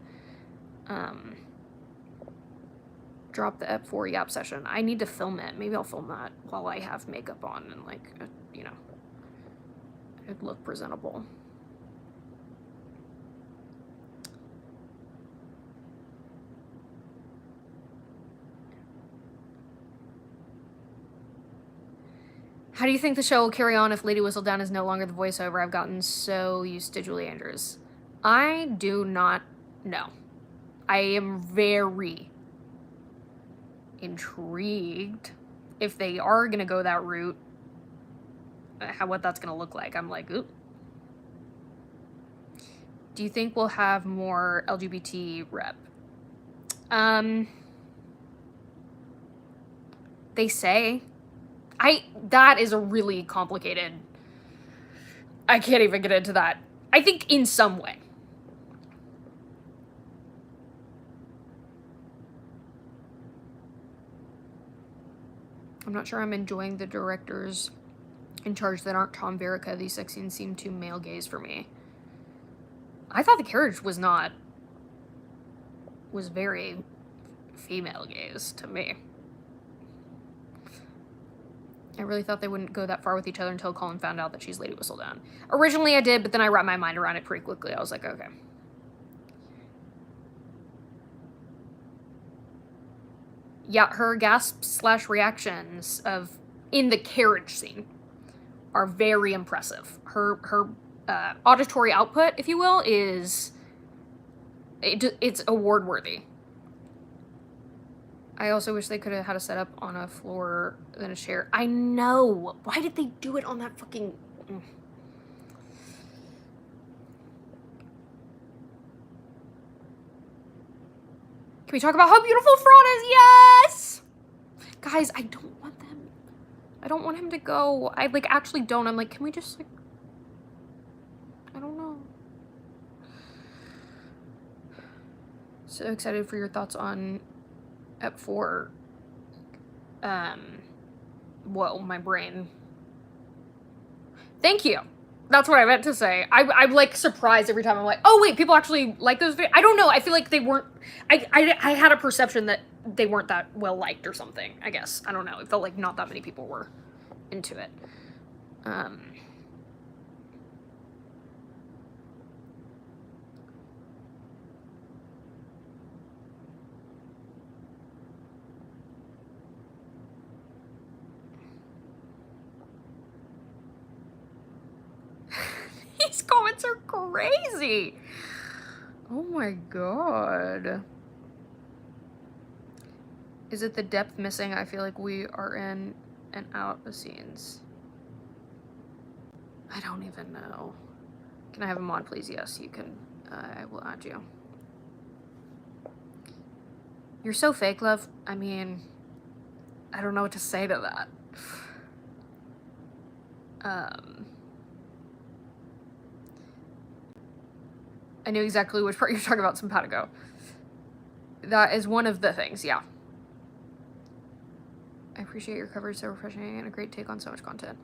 Drop the Ep4 Yap session. I need to film it. Maybe I'll film that while I have makeup on and, like, you know, it'd look presentable. How do you think the show will carry on if Lady Whistledown is no longer the voiceover? I've gotten so used to Julie Andrews. I do not know. I am very intrigued if they are going to go that route, what that's going to look like. I'm like, ooh. Do you think we'll have more LGBT rep? They say. That is a really complicated... I can't even get into that. I think in some way. I'm not sure I'm enjoying the directors in charge that aren't Tom Verica. These sex scenes seem too male gaze for me. I thought the carriage was not was very female gaze to me. I really thought they wouldn't go that far with each other until Colin found out that she's Lady Whistledown. Originally I did, but then I wrapped my mind around it pretty quickly. I was like, okay. Yeah, her gasps / reactions in the carriage scene are very impressive. Her auditory output, if you will, it's award worthy. I also wish they could have had a setup on a floor than a chair. I know. Why did they do it on that fucking... Can we talk about how beautiful Fraud is? Yes! Guys, I don't want them. I don't want him to go. I, like, actually don't. I'm like, can we just, like... I don't know. So excited for your thoughts on Ep 4. Whoa, my brain. Thank you. That's what I meant to say. I'm like surprised every time. I'm like, oh wait, people actually like those videos. I don't know. I feel like they weren't. I had a perception that they weren't that well liked or something. I guess I don't know. It felt like not that many people were into it. These comments are crazy. Oh my god. Is it the depth missing? I feel like we are in and out of scenes. I don't even know. Can I have a mod, please? Yes, you can. I will add you. You're so fake, love. I mean, I don't know what to say to that. I knew exactly which part you're talking about, simpatico. That is one of the things, yeah. I appreciate your coverage, so refreshing, and a great take on so much content.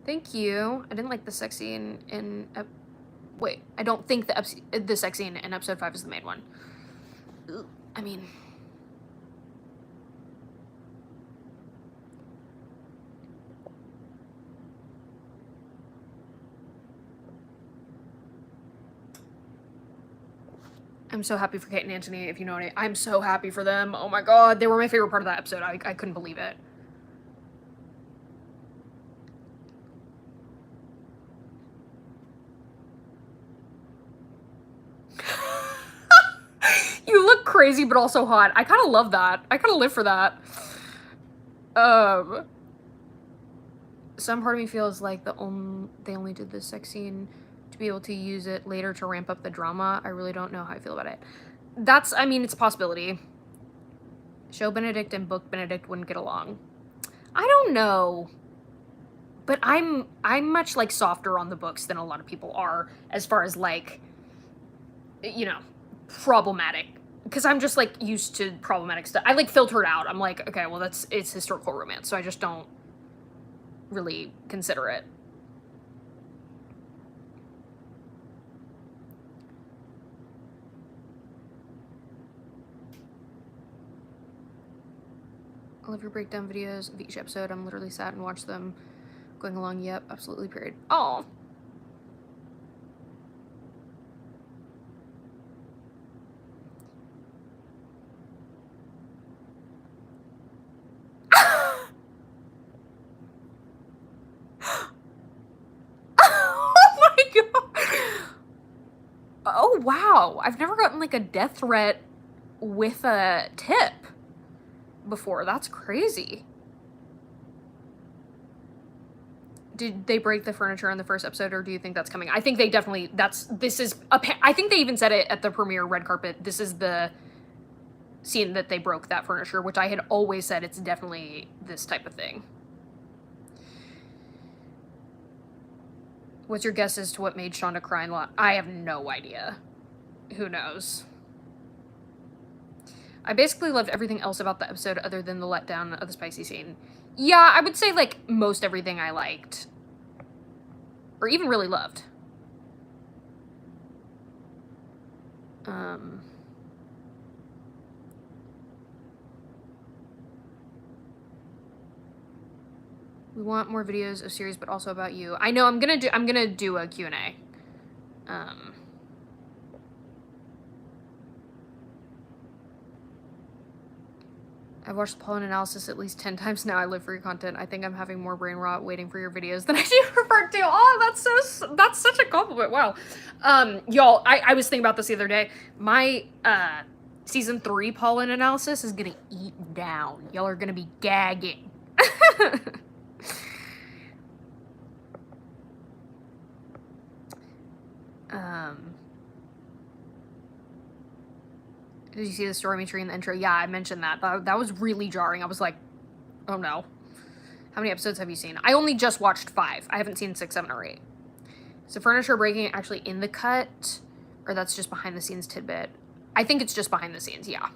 Thank you. I didn't like the sex scene in... Wait, I don't think the sex scene in episode 5 is the main one. I mean... I'm so happy for Kate and Anthony, if you know what I'm so happy for them. Oh my god, they were my favorite part of that episode. I couldn't believe it. You look crazy, but also hot. I kind of love that. I kind of live for that. Some part of me feels like they only did this sex scene to be able to use it later to ramp up the drama. I really don't know how I feel about it. That's, I mean, it's a possibility. Show Benedict and book Benedict wouldn't get along. I don't know. But I'm much, like, softer on the books than a lot of people are as far as, like, you know, problematic. Because I'm just, like, used to problematic stuff. I, like, filter it out. I'm like, okay, well, it's historical romance, so I just don't really consider it. I love your breakdown videos of each episode. I'm literally sat and watched them going along. Yep, absolutely, period. Oh. Oh, wow. I've never gotten, like, a death threat with a tip before. That's crazy. Did they break the furniture in the first episode, or do you think that's coming? I think they definitely, I think they even said it at the premiere red carpet. This is the scene that they broke that furniture, which I had always said it's definitely this type of thing. What's your guess as to what made Shonda cry a lot? I have no idea. Who knows? I basically loved everything else about the episode other than the letdown of the spicy scene. Yeah, I would say, like, most everything I liked. Or even really loved. We want more videos of series, but also about you. I know I'm gonna do a Q&A. I've watched the pollen analysis at least 10 times now. I live for your content. I think I'm having more brain rot waiting for your videos than I do for part 2. Oh, that's such a compliment. Wow. Y'all, I was thinking about this the other day. My season 3 pollen analysis is gonna eat down. Y'all are gonna be gagging. Did you see the stormy tree in the intro? Yeah, I mentioned that. That was really jarring. I was like, oh no. How many episodes have you seen? I only just watched 5. I haven't seen 6, 7, or 8. Is the furniture breaking actually in the cut? Or that's just behind the scenes tidbit? I think it's just behind the scenes, yeah.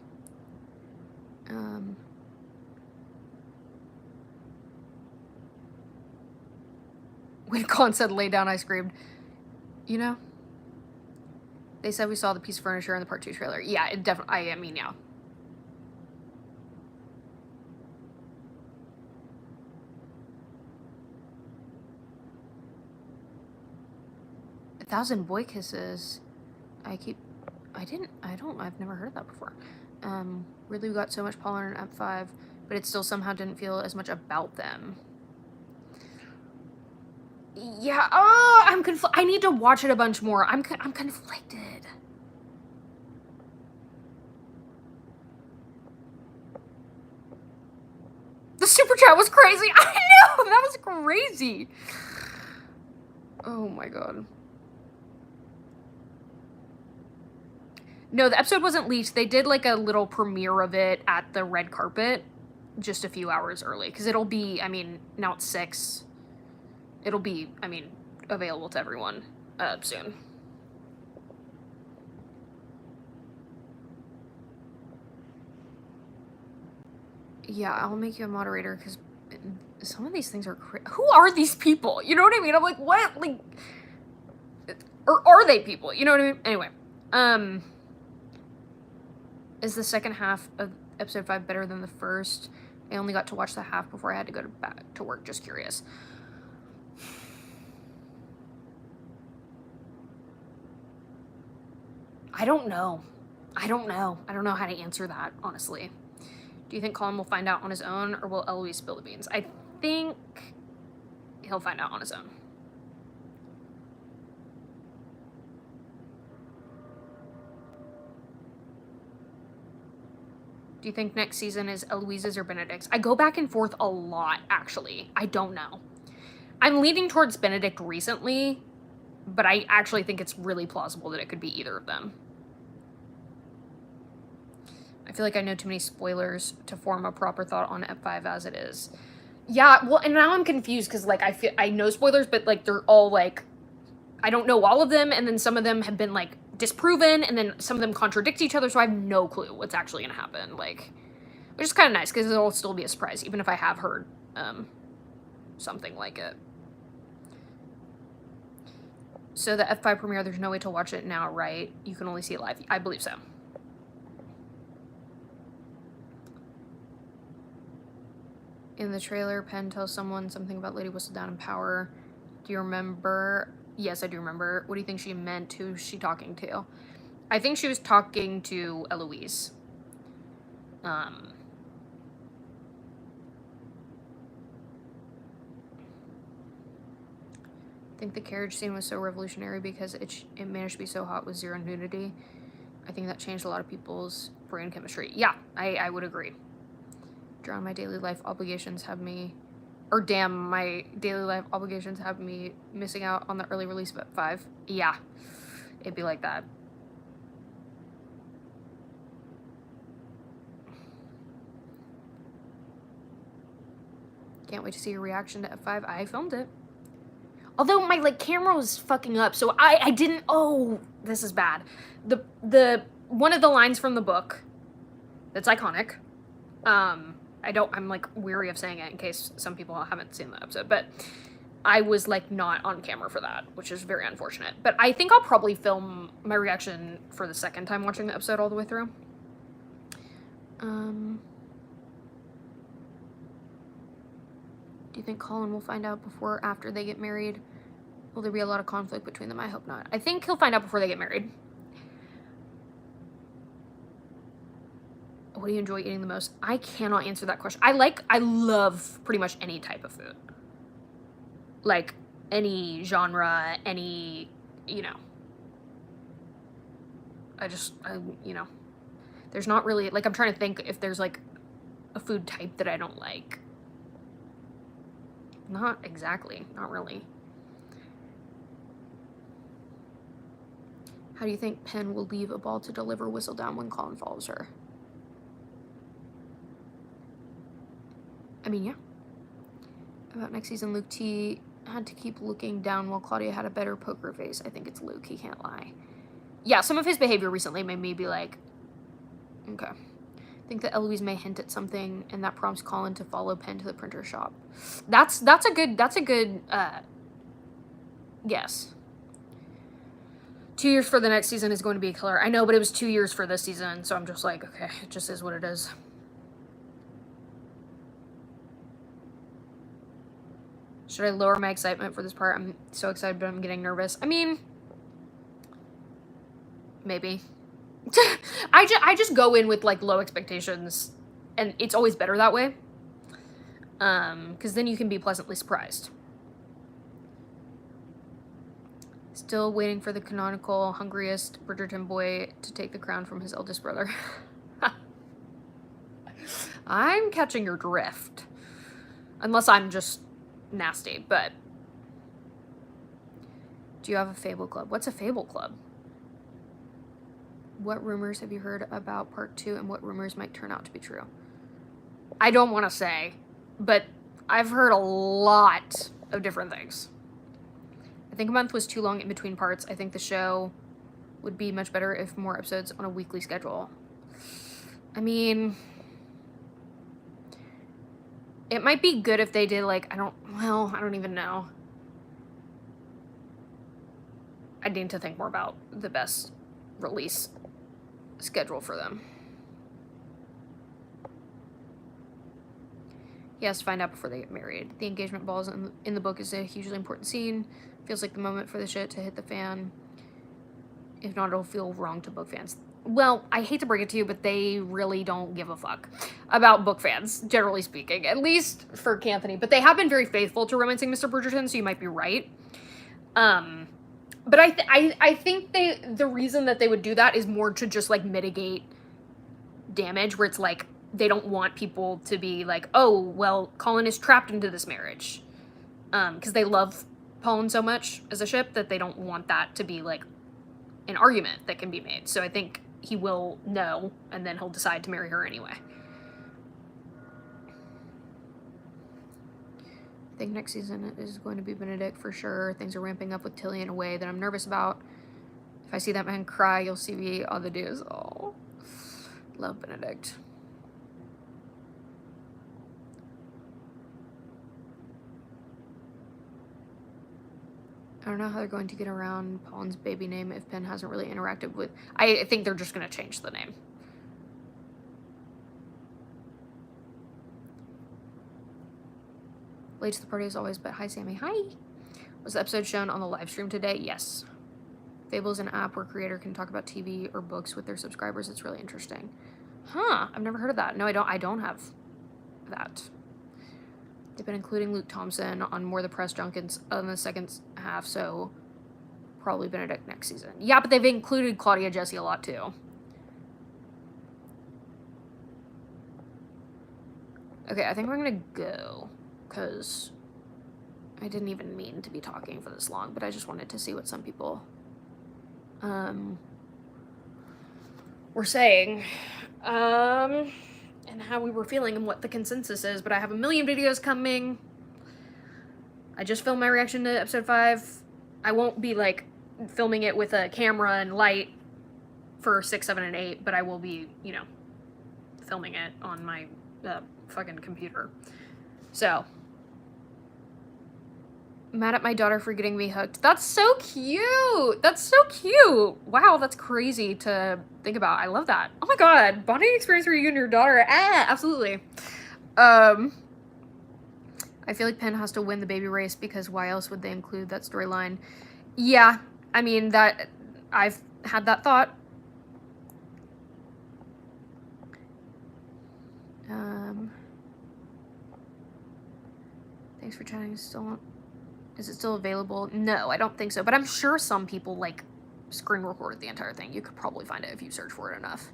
When Colin said lay down, I screamed. You know? They said we saw the piece of furniture in the part 2 trailer. Yeah, it definitely, I mean, yeah. A 1,000 boy kisses. I've never heard that before. Really, we got so much pollen in F5, but it still somehow didn't feel as much about them. Yeah, I need to watch it a bunch more. I'm conflicted. The super chat was crazy. I know, that was crazy. Oh my god. No, the episode wasn't leaked. They did like a little premiere of it at the red carpet just a few hours early. Because it'll be, I mean, now it's 6. It'll be, I mean, available to everyone soon. Yeah, I'll make you a moderator because some of these things are who are these people? You know what I mean? I'm like, what? Like, or are they people? You know what I mean? Anyway, is the second half of episode 5 better than the first? I only got to watch the half before I had to go back to work. Just curious. I don't know. I don't know how to answer that, honestly. Do you think Colin will find out on his own, or will Eloise spill the beans? I think he'll find out on his own. Do you think next season is Eloise's or Benedict's? I go back and forth a lot, actually. I don't know. I'm leaning towards Benedict recently, but I actually think it's really plausible that it could be either of them. I feel like I know too many spoilers to form a proper thought on F5 as it is. Yeah, well, and now I'm confused because, like, I know spoilers, but, like, they're all, like, I don't know all of them, and then some of them have been, like, disproven, and then some of them contradict each other, so I have no clue what's actually gonna happen, like, which is kind of nice, because it'll still be a surprise, even if I have heard, something like it. So the F5 premiere, there's no way to watch it now, right? You can only see it live. I believe so. In the trailer, Penn tells someone something about Lady Whistledown in Power. Do you remember? Yes, I do remember. What do you think she meant? Who's she talking to? I think she was talking to Eloise. I think the carriage scene was so revolutionary because it managed to be so hot with zero nudity. I think that changed a lot of people's brain chemistry. Yeah, I would agree. Drown my daily life obligations have me, or damn, my daily life obligations have me missing out on the early release of F5. Yeah, it'd be like that. Can't wait to see your reaction to F5. I filmed it. Although my, like, camera was fucking up, so I didn't, oh, this is bad. The one of the lines from the book that's iconic, I'm, like, weary of saying it in case some people haven't seen the episode, but I was, like, not on camera for that, which is very unfortunate. But I think I'll probably film my reaction for the second time watching the episode all the way through. Do you think Colin will find out before or after they get married? Will there be a lot of conflict between them? I hope not. I think he'll find out before they get married. What do you enjoy eating the most? I cannot answer that question. I love pretty much any type of food. Like, any genre, any, you know. You know. There's not really, like, I'm trying to think if there's, like, a food type that I don't like. Not exactly. Not really. How do you think Penn will leave a ball to deliver whistle down when Colin follows her? I mean, yeah. About next season, Luke T had to keep looking down while Claudia had a better poker face. I think it's Luke. He can't lie. Yeah, some of his behavior recently made me be like, okay. I think that Eloise may hint at something, and that prompts Colin to follow Penn to the printer shop. That's a good guess. 2 years for the next season is going to be a killer. I know, but it was 2 years for this season, so I'm just like, okay, it just is what it is. Should I lower my excitement for this part? I'm so excited, but I'm getting nervous. I mean, maybe. I just go in with, like, low expectations, and it's always better that way. Because then you can be pleasantly surprised. Still waiting for the canonical, hungriest Bridgerton boy to take the crown from his eldest brother. I'm catching your drift. Unless I'm just nasty, but... Do you have a Fable Club? What's a Fable Club? What rumors have you heard about part 2, and what rumors might turn out to be true? I don't want to say, but I've heard a lot of different things. I think a month was too long in between parts. I think the show would be much better if more episodes on a weekly schedule. I mean, it might be good if they did, like, I don't even know. I need to think more about the best release schedule for them. He has to find out before they get married. The engagement balls in the book is a hugely important scene. Feels like the moment for the shit to hit the fan. If not, it'll feel wrong to book fans. Well, I hate to break it to you, but they really don't give a fuck about book fans, generally speaking. At least for Anthony. But they have been very faithful to Romancing Mr. Bridgerton, so you might be right. But I think the reason that they would do that is more to just, like, mitigate damage, where it's like, they don't want people to be like, oh, well, Colin is trapped into this marriage. Because they love Colin so much as a ship that they don't want that to be, like, an argument that can be made. So I think he will know, and then he'll decide to marry her anyway. I think next season is going to be Benedict for sure. Things are ramping up with Tilly in a way that I'm nervous about. If I see that man cry, you'll see me on the news. Oh, love Benedict. I don't know how they're going to get around Colin's baby name if Penn hasn't really interacted with... I think they're just going to change the name. Late to the party as always, but hi, Sammy. Hi! Was the episode shown on the live stream today? Yes. Fable is an app where a creator can talk about TV or books with their subscribers. It's really interesting. Huh, I've never heard of that. No, I don't have that. They've been including Luke Thompson on more of the press junkets in the second half, so probably Benedict next season. Yeah, but they've included Claudia Jessie a lot, too. Okay, I think we're gonna go, because I didn't even mean to be talking for this long, but I just wanted to see what some people were saying. And how we were feeling and what the consensus is, but I have a million videos coming. I just filmed my reaction to episode 5. I won't be, like, filming it with a camera and light for 6, 7, and 8, but I will be, you know, filming it on my fucking computer. So, mad at my daughter for getting me hooked. That's so cute! That's so cute! Wow, that's crazy to think about. I love that. Oh my god, bonding experience for you and your daughter. Ah, absolutely. I feel like Penn has to win the baby race because why else would they include that storyline? Yeah, I mean, that I've had that thought. Thanks for chatting. Is it still available? No, I don't think so. But I'm sure some people like screen recorded the entire thing. You could probably find it if you search for it enough.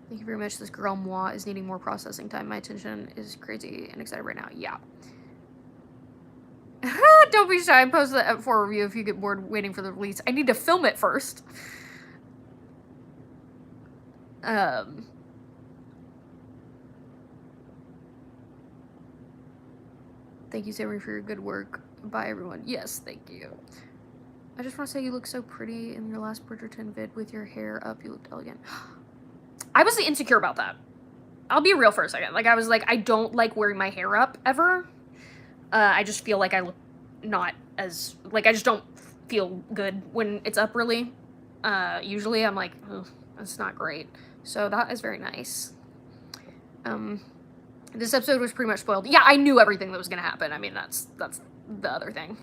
Thank you very much. This girl moi is needing more processing time. My attention is crazy and excited right now. Yeah. Don't be shy. Post the F4 review if you get bored waiting for the release. I need to film it first. Thank you, Sammy, for your good work. Bye, everyone. Yes, thank you. I just want to say you look so pretty in your last Bridgerton vid with your hair up. You looked elegant. I was insecure about that. I'll be real for a second. Like, I was like, I don't like wearing my hair up ever. I just feel like I look not as, like, I just don't feel good when it's up, really. Usually I'm like, oh, that's not great. So that is very nice. This episode was pretty much spoiled. Yeah, I knew everything that was gonna happen. I mean, that's the other thing.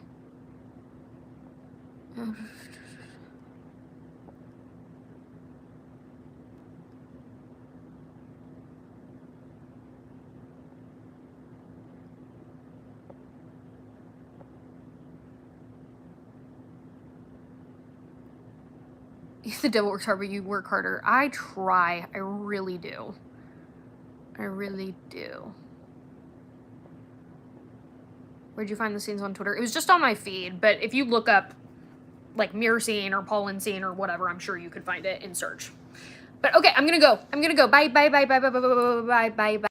The devil works hard, but you work harder. I try. I really do. I really do. Where'd you find the scenes on Twitter? It was just on my feed, but if you look up, like, mirror scene or Paulin scene or whatever, I'm sure you could find it in search. But okay, I'm gonna go. Bye, bye, bye, bye, bye, bye, bye, bye, bye, bye, bye.